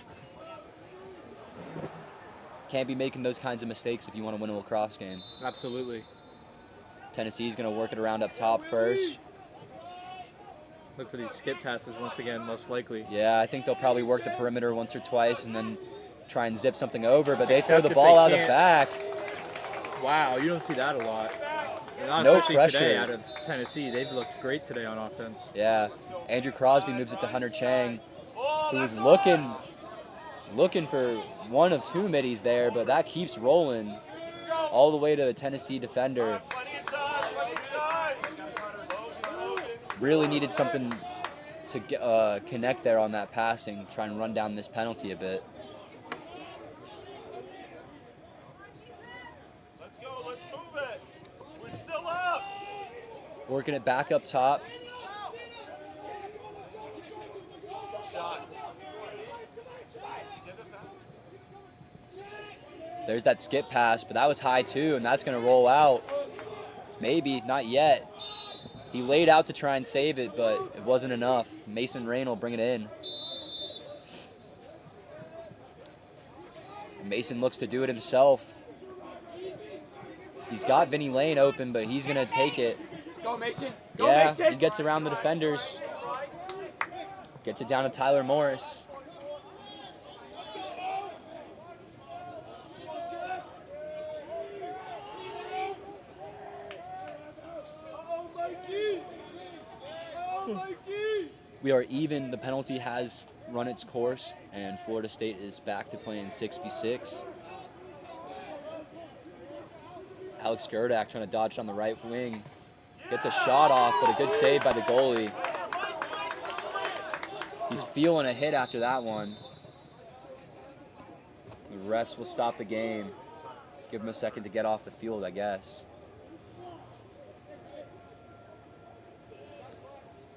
Can't be making those kinds of mistakes if you want to win a lacrosse game. Absolutely. Tennessee's going to work it around up top first. Look for these skip passes once again, most likely. Yeah, I think they'll probably work the perimeter once or twice and then try and zip something over, but they Except throw the if ball they out of the can't- back. Wow, you don't see that a lot. And not No especially pressure. today out of Tennessee. They've looked great today on offense. Yeah, Andrew Crosby moves it to Hunter Chang, who was looking for one of two middies there, but that keeps rolling all the way to the Tennessee defender. Plenty of time, plenty of time. Logan. Really needed something to connect there on that passing, try and run down this penalty a bit. Let's go, let's move it. We're still up. Working it back up top. Shot. There's that skip pass, but that was high too, and that's going to roll out. Maybe, not yet. He laid out to try and save it, but it wasn't enough. Mason Rain will bring it in. Mason looks to do it himself. He's got Vinny Lane open, but he's going to take it. Go, Mason. Go, Yeah, Mason. he gets around the defenders. Gets it down to Tyler Morris. We are even. The penalty has run its course, and Florida State is back to playing 6v6. Alex Gerdak trying to dodge on the right wing. Gets a shot off, but a good save by the goalie. He's feeling a hit after that one. The refs will stop the game. Give him a second to get off the field, I guess.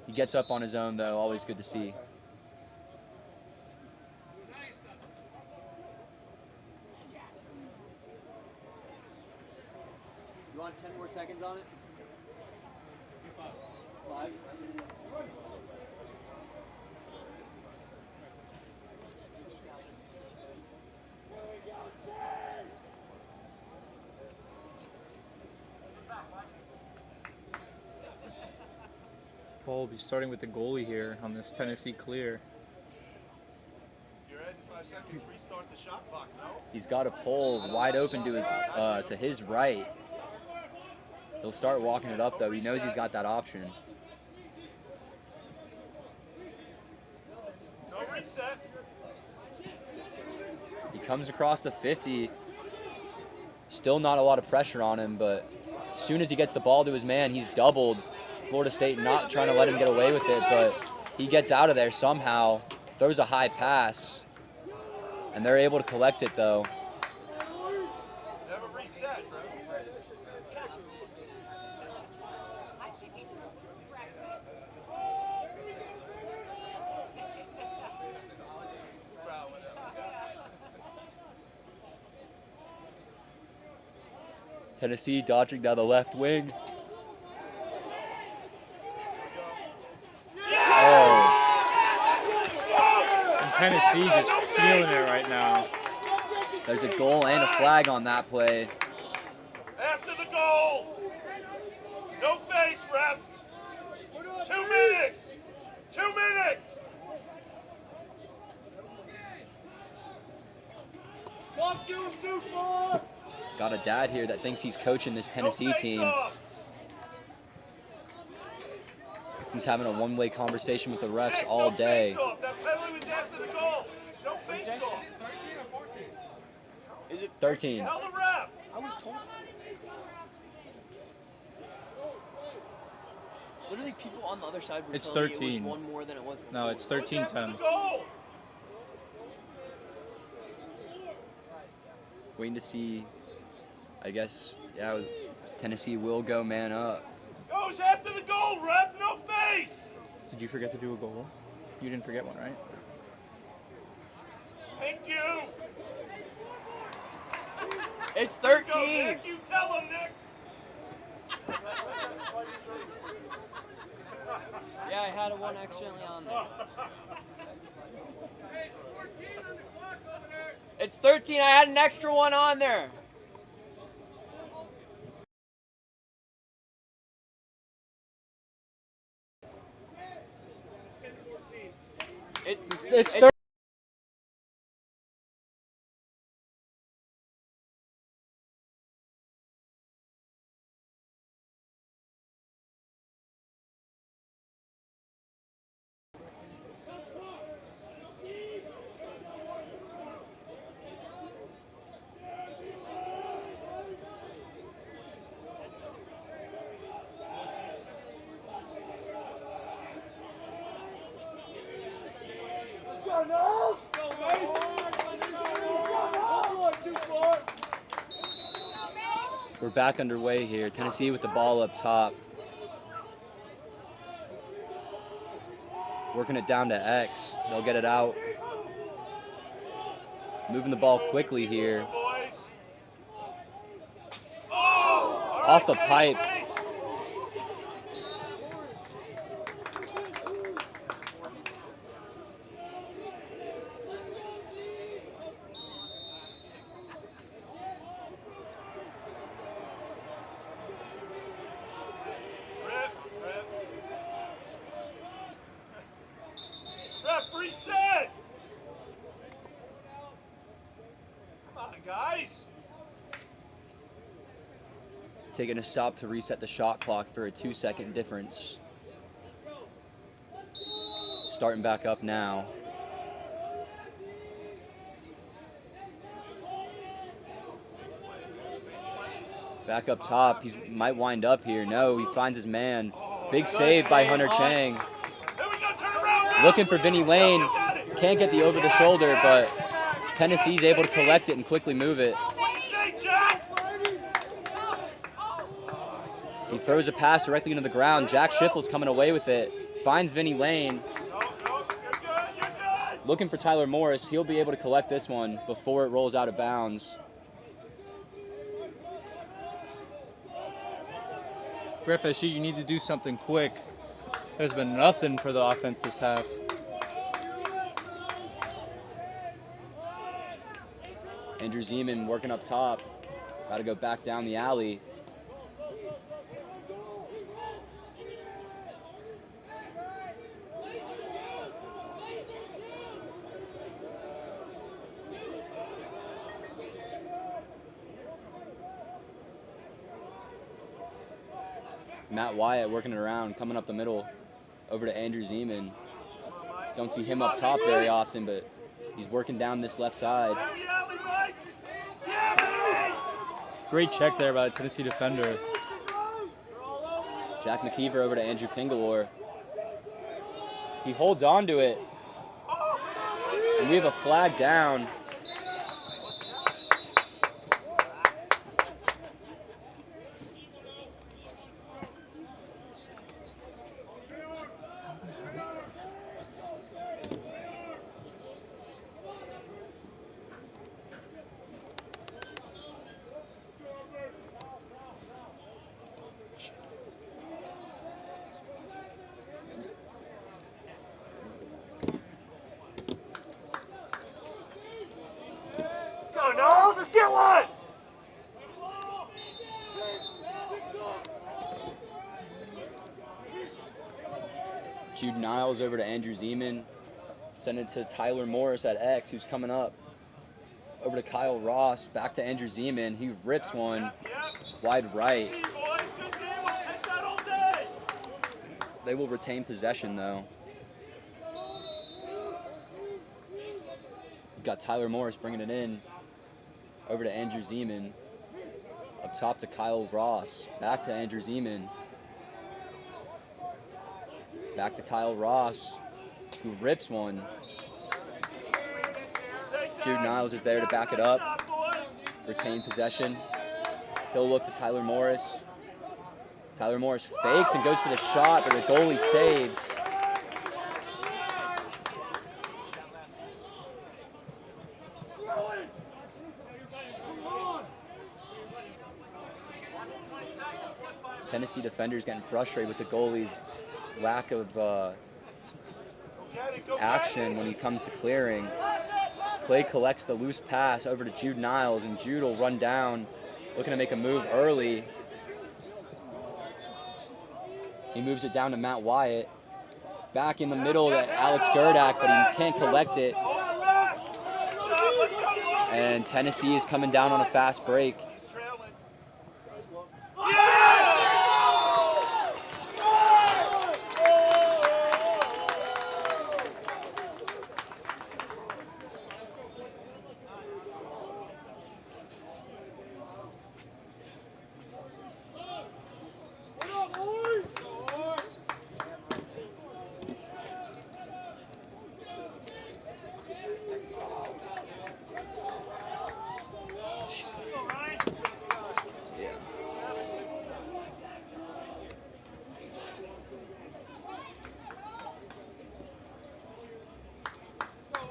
He gets up on his own, though. Always good to see. You want 10 more seconds on it? 5. Ball will be starting with the goalie here on this Tennessee clear. If you're ahead in 5 seconds, restart the shot clock, no? He's got a pole wide open to his right. He'll start walking it up, though. He knows he's got that option. No reset. He comes across the 50. Still not a lot of pressure on him, but as soon as he gets the ball to his man, he's doubled. Florida State not trying to let him get away with it, but he gets out of there somehow, throws a high pass, and they're able to collect it, though. Never reset, bro. Tennessee dodging down the left wing. Oh, And Tennessee just feeling it right now. there's a goal and a flag on that play. After the goal. No face, ref. 2 minutes. 2 minutes. Walk too far. Got a dad here that thinks he's coaching this Tennessee team. He's having a one-way conversation with the refs all day. That penalty was after the goal. No face off. Is it 13. Tell the ref. I was told. Literally, people on the other side were It's telling me 13. it was one more than it was before. No, it's 13-10. Goal. Waiting to see, I guess, yeah, Tennessee will go man up. Goes after the goal, ref. No face. Did you forget to do a goal? You didn't forget one, right? Thank you. It's Go, 13. Nick. You tell him, Nick. Yeah, I had a one accidentally on there. It's 13. I had an extra one on there. It's 13. We're back underway here. Tennessee with the ball up top. Working it down to X. They'll get it out. Moving the ball quickly here. Boys. Oh, Off the pipe. Ref, reset! Come on, guys. Taking a stop to reset the shot clock for a 2-second difference. Starting back up now. Back up top. He might wind up here. No, he finds his man. Big save by Hunter Chang. Here we go, turn around. Looking for Vinny Lane. Can't get the over the shoulder, but Tennessee's able to collect it and quickly move it. What you say, Jack? He throws a pass directly into the ground. Jack Schiffle's coming away with it. Finds Vinny Lane. No, you're good, you're good. Looking for Tyler Morris. He'll be able to collect this one before it rolls out of bounds. For FSU, you need to do something quick. There's been nothing for the offense this half. Andrew Zeman working up top. Got to go back down the alley. Matt Wyatt working it around, coming up the middle, over to Andrew Zeman. Don't see him up top very often, but he's working down this left side. Heavy alley, Mike. Yeah, baby. Great check there by the Tennessee defender. Jack McKeever over to Andrew Pingalore. He holds on to it. And we have a flag down. Go, Knowles, let's get one. Jude Niles over to Andrew Zeman. Send it to Tyler Morris at X, who's coming up. Over to Kyle Ross, back to Andrew Zeman. He rips one wide right. Good D, boys. Good D. We'll take that all day. They will retain possession, though. We've got Tyler Morris bringing it in. Over to Andrew Zeman. Up top to Kyle Ross. Back to Andrew Zeman. Back to Kyle Ross, who rips one. Jude Niles is there to back it up. Retain possession. He'll look to Tyler Morris. Tyler Morris fakes and goes for the shot, but the goalie saves. Tennessee defenders getting frustrated with the goalie's lack of action when he comes to clearing. Clay collects the loose pass over to Jude Niles, and Jude will run down, looking to make a move early. He moves it down to Matt Wyatt. Back in the middle to Alex Gerdak, but he can't collect it. And Tennessee is coming down on a fast break.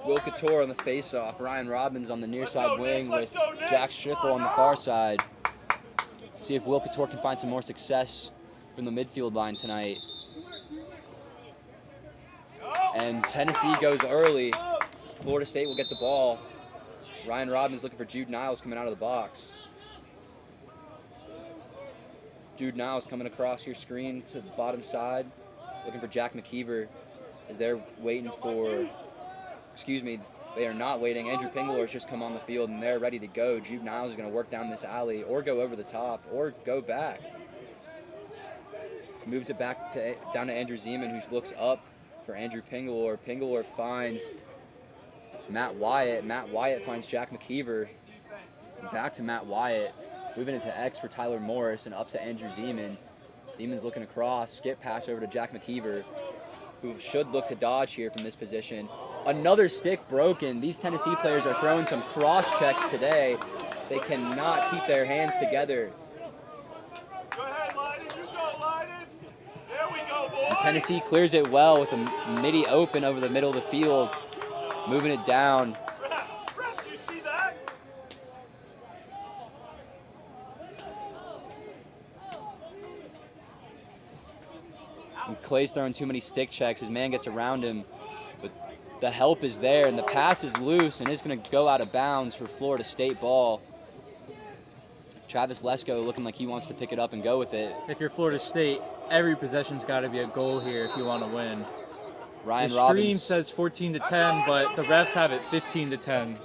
Will Couture on the face-off. Ryan Robbins on the near side wing with Jack Schiffel on the far side. See if Will Couture can find some more success from the midfield line tonight. And Tennessee goes early. Florida State will get the ball. Ryan Robbins looking for Jude Niles coming out of the box. Jude Niles coming across your screen to the bottom side. Looking for Jack McKeever as they're waiting for... Excuse me, they are not waiting. Andrew Pingalore has just come on the field and they're ready to go. Jude Niles is going to work down this alley or go over the top or go back. Moves it back down to Andrew Zeman, who looks up for Andrew Pingalore. Pingalore finds Matt Wyatt. Matt Wyatt finds Jack McKeever. Back to Matt Wyatt. Moving it to X for Tyler Morris and up to Andrew Zeman. Zeman's looking across. Skip pass over to Jack McKeever, who should look to dodge here from this position. Another stick broken. These Tennessee players are throwing some cross checks today. They cannot keep their hands together. Go ahead, Leiden. You go, Leiden. There we go, And Tennessee clears it well with a midi open over the middle of the field, moving it down. Ref, you see that? And Clay's throwing too many stick checks. His man gets around him, but the help is there, and the pass is loose, and it's going to go out of bounds for Florida State ball. Travis Lesko looking like he wants to pick it up and go with it. If you're Florida State, every possession's got to be a goal here if you want to win. Ryan The stream Robbins. says 14 to 10, but the refs have it 15 to 10.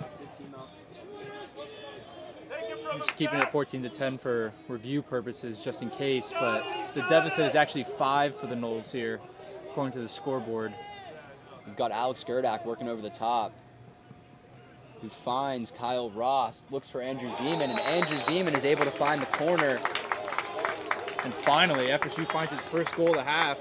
I'm just keeping it 14 to 10 for review purposes, just in case. But the deficit is actually 5 for the Noles here, according to the scoreboard. We've got Alex Gerdak working over the top, who finds Kyle Ross, looks for Andrew Zeman, and Andrew Zeman is able to find the corner. And finally, FSU finds its first goal of the half.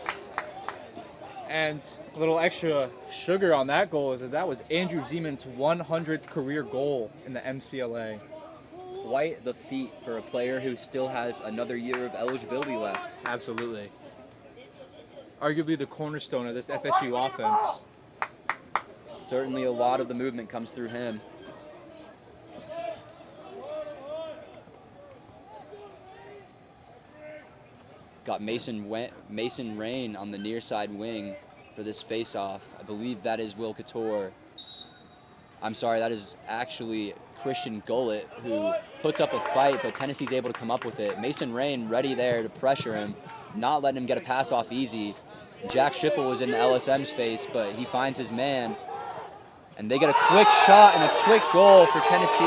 And a little extra sugar on that goal is that was Andrew Zeman's 100th career goal in the MCLA. Quite the feat for a player who still has another year of eligibility left. Absolutely. Arguably the cornerstone of this FSU offense. Certainly a lot of the movement comes through him. Got Mason Rain on the near side wing for this face-off. I believe that is Will Couture. I'm sorry, that is actually Christian Gullett, who puts up a fight, but Tennessee's able to come up with it. Mason Rain ready there to pressure him, not letting him get a pass off easy. Jack Schiffel was in the LSM's face, but he finds his man. And they get a quick shot and a quick goal for Tennessee.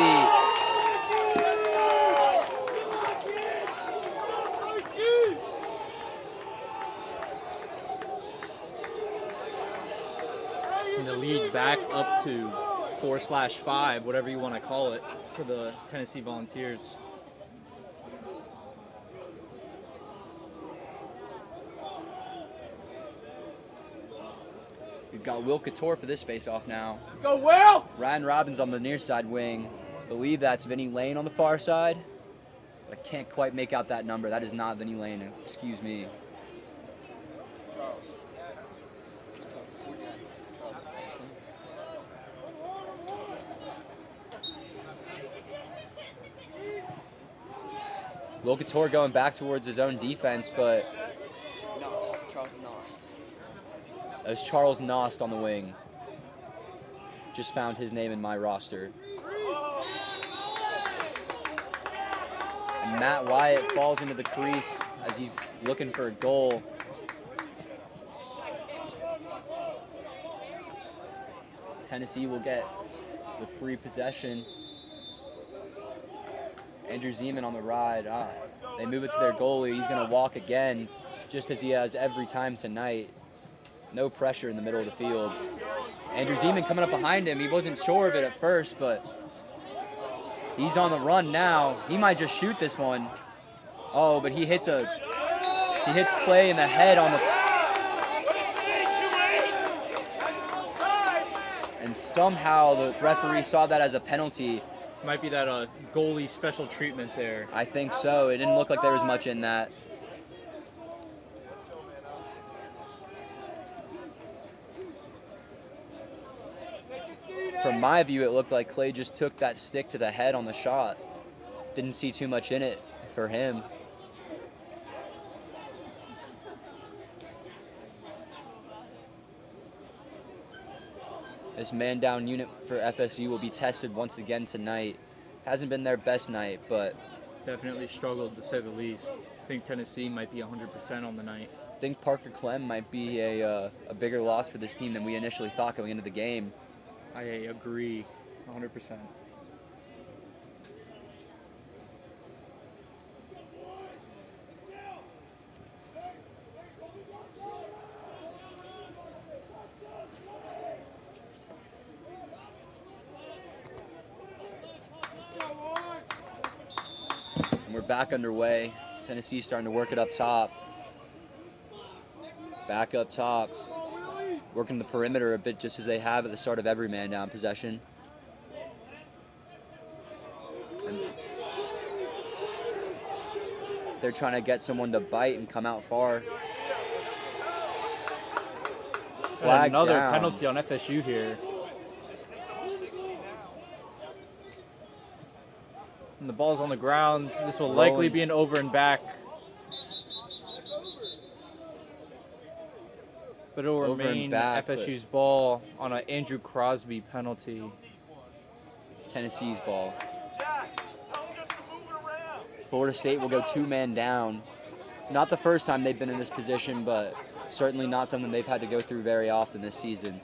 And the lead back up to 4/5, whatever you want to call it, for the Tennessee Volunteers. We've got Will Couture for this face-off now. Go, Will! Ryan Robbins on the near side wing. Believe that's Vinny Lane on the far side. But I can't quite make out that number. That is not Vinny Lane, excuse me. Will Couture going back towards his own defense, but Charles Nost. it was Charles Nost on the wing. Just found his name in my roster. And Matt Wyatt falls into the crease as he's looking for a goal. Tennessee will get the free possession. Andrew Zeman on the ride. They move it to their goalie. He's going to walk again, just as he has every time tonight. No pressure in the middle of the field. Andrew Zeman coming up behind him. He wasn't sure of it at first, but he's on the run now. He might just shoot this one. Oh, but he hits Clay in the head on the. And somehow the referee saw that as a penalty. Might be that goalie special treatment there. I think so. It didn't look like there was much in that. From my view, it looked like Clay just took that stick to the head on the shot. Didn't see too much in it for him. This man-down unit for FSU will be tested once again tonight. Hasn't been their best night, but Definitely struggled, to say the least. I think Tennessee might be 100% on the night. I think Parker Clem might be a bigger loss for this team than we initially thought going into the game. I agree 100%. And we're back underway. Tennessee's starting to work it up top. Back up top. Working the perimeter a bit just as they have at the start of every man-down possession. And they're trying to get someone to bite and come out far. Flag Another down. penalty on FSU here. And the ball's on the ground. This will likely Rolling. be an over and back. But it will Over and remain back, but- FSU's ball on an Andrew Crosby penalty. Tennessee's ball. Jack, tell him just to move it around. Florida State will go 2-man down. Not the first time they've been in this position, but certainly not something they've had to go through very often this season.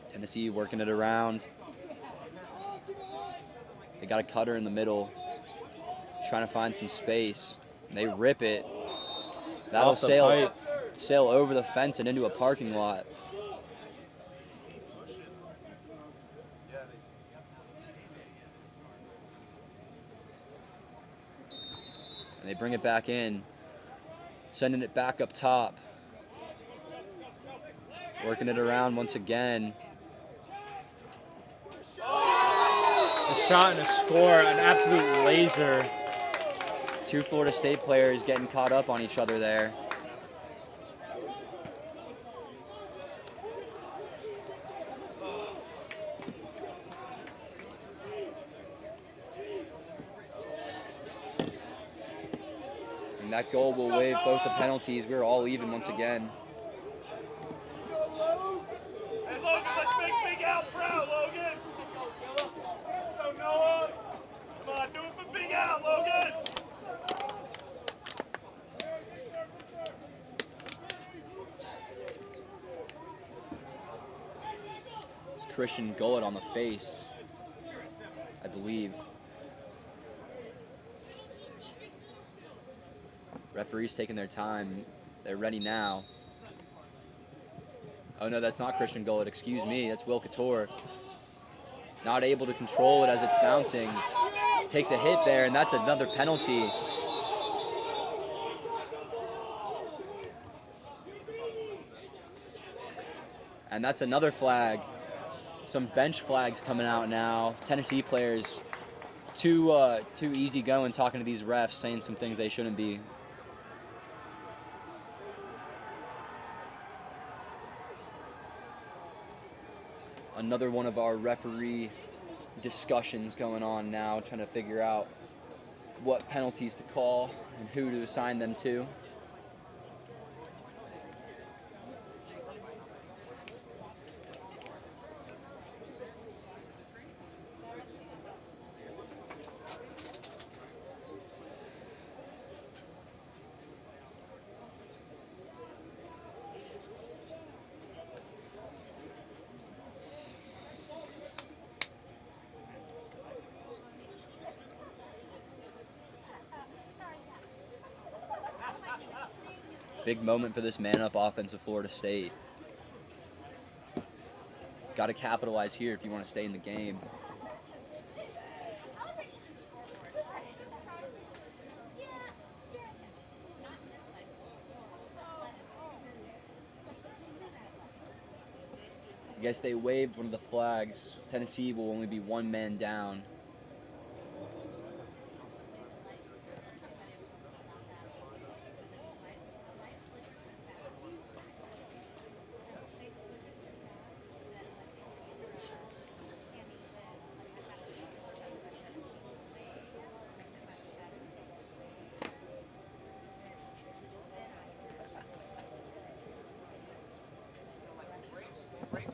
Tennessee working it around. They got a cutter in the middle, trying to find some space. They rip it. That'll Off the pipe. sail over the fence and into a parking lot. And they bring it back in, sending it back up top. Working it around once again. A shot and a score, an absolute laser. Two Florida State players getting caught up on each other there. And that goal will waive both the penalties. We're all even once again. Hey, Logan, let's make Big Al proud, Logan. Go, Noah. Come on, do it for Big Al, Logan. It's Christian Gullet on the face, I believe. Referees taking their time. They're ready now. Oh no, that's not Christian Gullet, excuse me, that's Will Couture. Not able to control it as it's bouncing. Takes a hit there, and that's another penalty. And that's another flag. Some bench flags coming out now. Tennessee players too easy going talking to these refs, saying some things they shouldn't be. Another one of our referee discussions going on now, trying to figure out what penalties to call and who to assign them to. Big moment for this man-up offense of Florida State. Got to capitalize here if you want to stay in the game. I guess they waived one of the flags. Tennessee will only be one man down.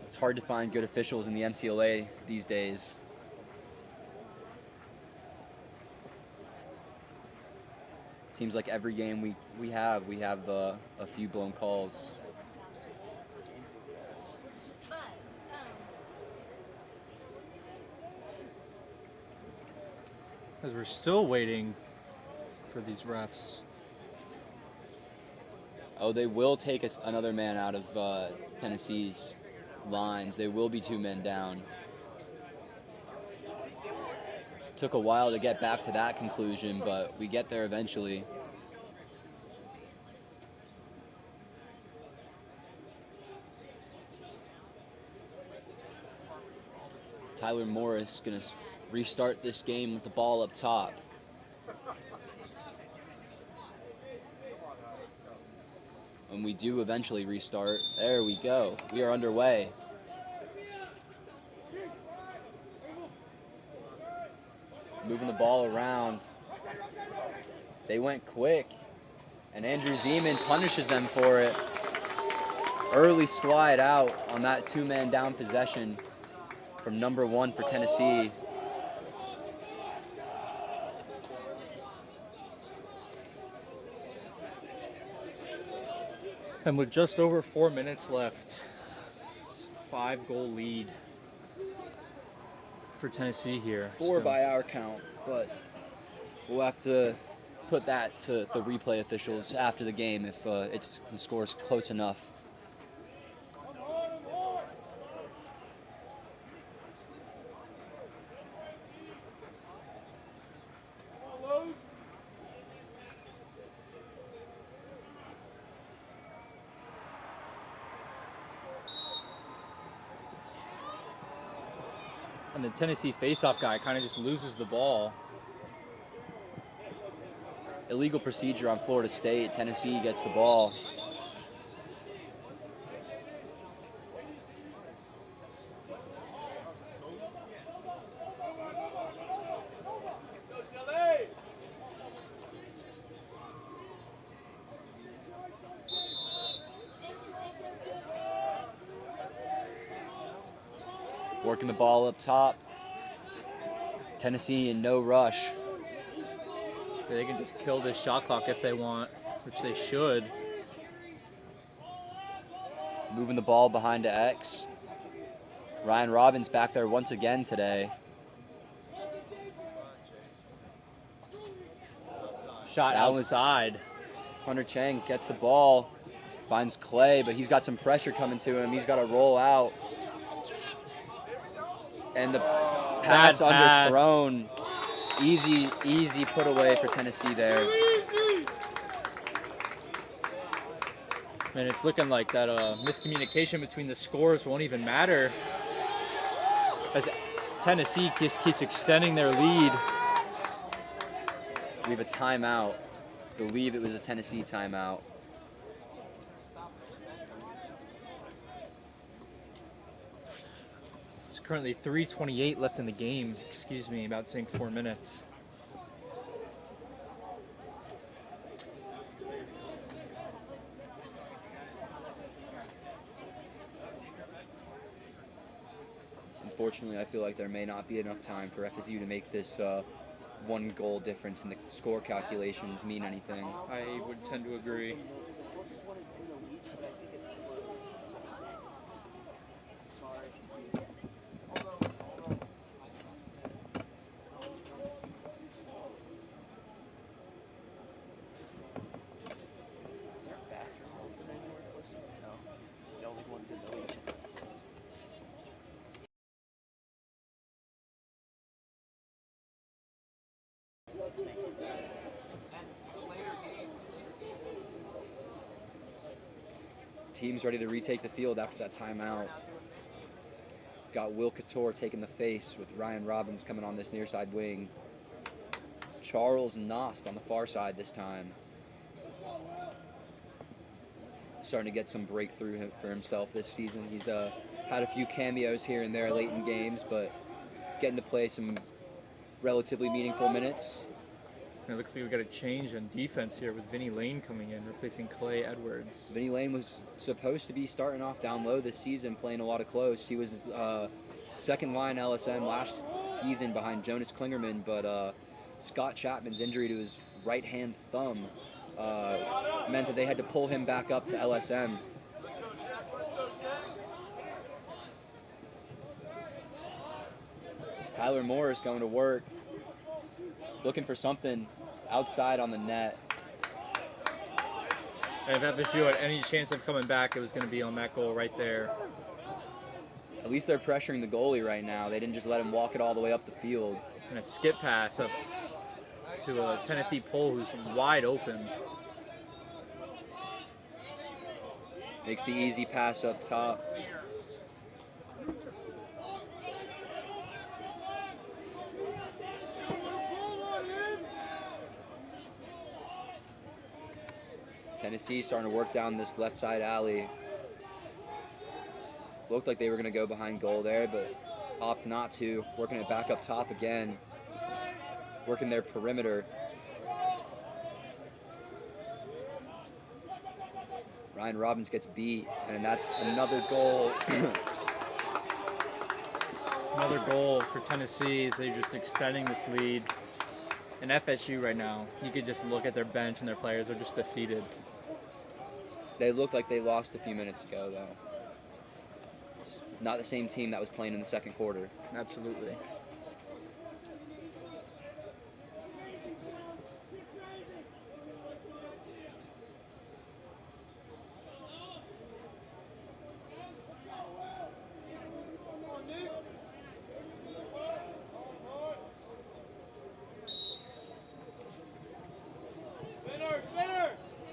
It's hard to find good officials in the MCLA these days. Seems like every game we have a few blown calls. As we're still waiting for these refs. Oh, they will take another man out of Tennessee's lines. They will be two men down. Took a while to get back to that conclusion, but we get there eventually. Tyler Morris going to restart this game with the ball up top. And we do eventually restart. There we go. We are underway. Moving the ball around. They went quick, and Andrew Zeman punishes them for it. Early slide out on that two-man down possession from number 1 for Tennessee. And with just over 4 minutes left, it's a 5-goal lead for Tennessee here. 4 by our count, but we'll have to put that to the replay officials after the game if the score's close enough. And the Tennessee faceoff guy kind of just loses the ball. Illegal procedure on Florida State. Tennessee gets the ball. Working the ball up top. Tennessee in no rush. They can just kill this shot clock if they want, which they should. Moving the ball behind to X. Ryan Robbins back there once again today. Shot That was- outside. Hunter Chang gets the ball, finds Clay, but he's got some pressure coming to him. He's got to roll out. And the pass Bad pass. underthrown. Easy put away for Tennessee there. Man, it's looking like that miscommunication between the scores won't even matter, as Tennessee just keeps extending their lead. We have a timeout. I believe it was a Tennessee timeout. There's currently 3:28 left in the game. Excuse me, about saying 4 minutes. Unfortunately, I feel like there may not be enough time for FSU to make this 1 goal difference in the score calculations mean anything. I would tend to agree. Is there a bathroom open anywhere close to it? No. The only ones in the legion that's closed. Team's ready to retake the field after that timeout. Got Will Couture taking the face with Ryan Robbins coming on this near side wing. Charles Nost on the far side this time. Starting to get some breakthrough for himself this season. He's had a few cameos here and there late in games, but getting to play some relatively meaningful minutes. And it looks like we got a change in defense here with Vinny Lane coming in, replacing Clay Edwards. Vinny Lane was supposed to be starting off down low this season, playing a lot of close. He was second line LSM last season behind Jonas Klingerman, but Scott Chapman's injury to his right hand thumb meant that they had to pull him back up to LSM. Tyler Morris going to work, looking for something outside on the net. And if FSU had any chance of coming back, it was going to be on that goal right there. At least they're pressuring the goalie right now. They didn't just let him walk it all the way up the field. And a skip pass up to a Tennessee pole who's wide open. Makes the easy pass up top. Tennessee starting to work down this left side alley. Looked like they were going to go behind goal there, but opt not to. Working it back up top again. Working their perimeter. Ryan Robbins gets beat, and that's another goal. Another goal for Tennessee as they're just extending this lead. And FSU right now, you could just look at their bench and their players are just defeated. They looked like they lost a few minutes ago, though. Not the same team that was playing in the second quarter. Absolutely.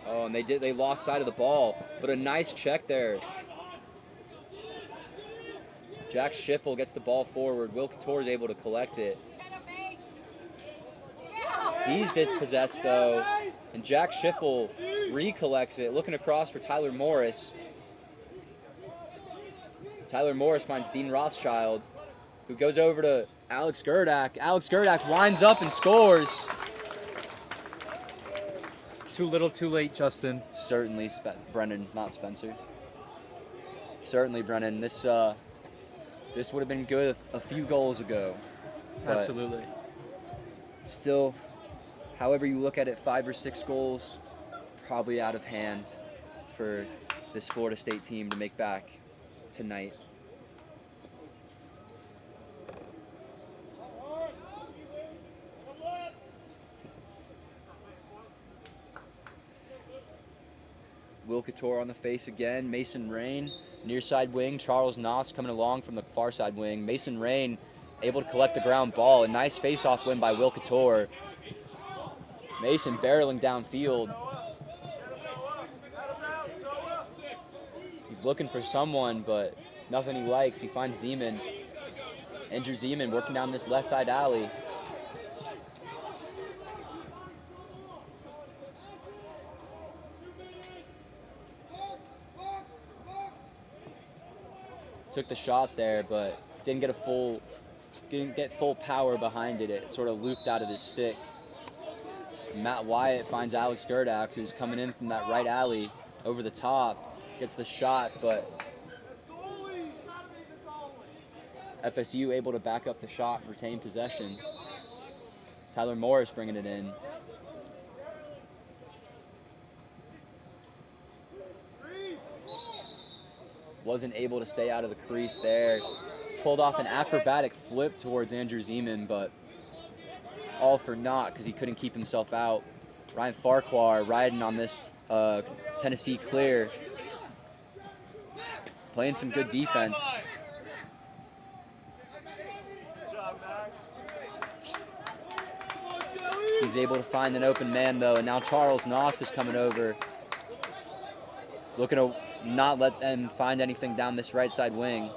Oh, and they lost sight of the ball, but a nice check there. Jack Schiffel gets the ball forward. Will Couture is able to collect it. He's dispossessed though, and Jack Schiffel recollects it, looking across for Tyler Morris. Tyler Morris finds Dean Rothschild, who goes over to Alex Gerdak. Alex Gerdak winds up and scores. Too little, too late, Justin. Certainly, Brennan, not Spencer. Certainly, Brennan. This would have been good a few goals ago. But Absolutely. still, however you look at it, 5 or 6 goals, probably out of hand for this Florida State team to make back tonight. Will Couture on the face again. Mason Rain, near side wing. Charles Noss coming along from the far side wing. Mason Rain able to collect the ground ball. A nice face-off win by Will Couture. Mason barreling downfield. He's looking for someone, but nothing he likes. He finds Zeman. Andrew Zeman working down this left side alley. Took the shot there, but didn't get full power behind it. It sort of looped out of his stick. Matt Wyatt finds Alex Gerdak, who's coming in from that right alley over the top. Gets the shot, but FSU able to back up the shot and retain possession. Tyler Morris bringing it in. Wasn't able to stay out of the crease there. Pulled off an acrobatic flip towards Andrew Zeman, but all for naught because he couldn't keep himself out. Ryan Farquhar riding on this Tennessee clear. Playing some good defense. He's able to find an open man though, and now Charles Noss is coming over. Looking to not let them find anything down this right side wing.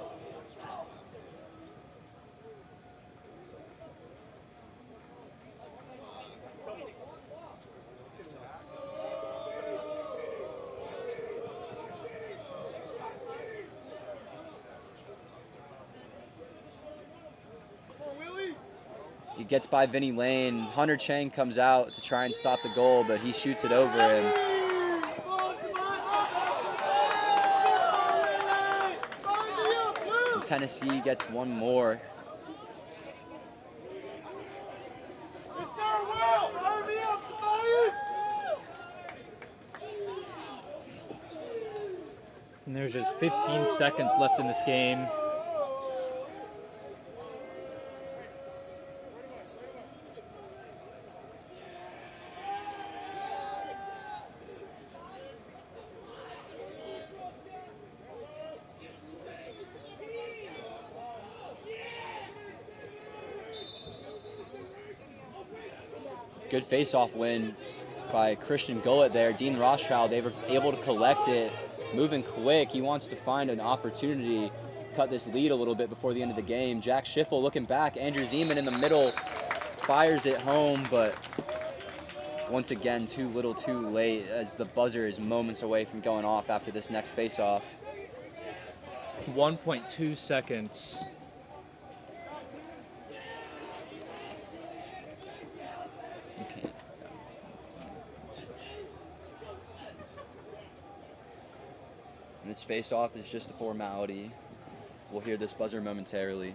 He gets by Vinny Lane. Hunter Chang comes out to try and stop the goal, but he shoots it over him. And Tennessee gets one more. And there's just 15 seconds left in this game. Good face-off win by Christian Gullett there. Dean Rothschild, they were able to collect it. Moving quick, he wants to find an opportunity, cut this lead a little bit before the end of the game. Jack Schiffel looking back. Andrew Zeman in the middle, fires it home, but once again too little too late as the buzzer is moments away from going off after this next face-off. 1.2 seconds. Okay. And this face-off is just a formality. We'll hear this buzzer momentarily.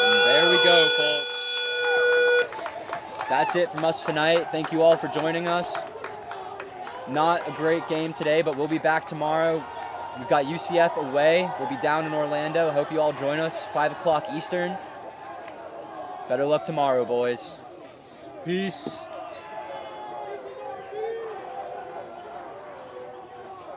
And there we go, folks. That's it from us tonight. Thank you all for joining us. Not a great game today, but we'll be back tomorrow. We've got UCF away. We'll be down in Orlando. Hope you all join us, 5 o'clock Eastern. Better luck tomorrow, boys. Peace.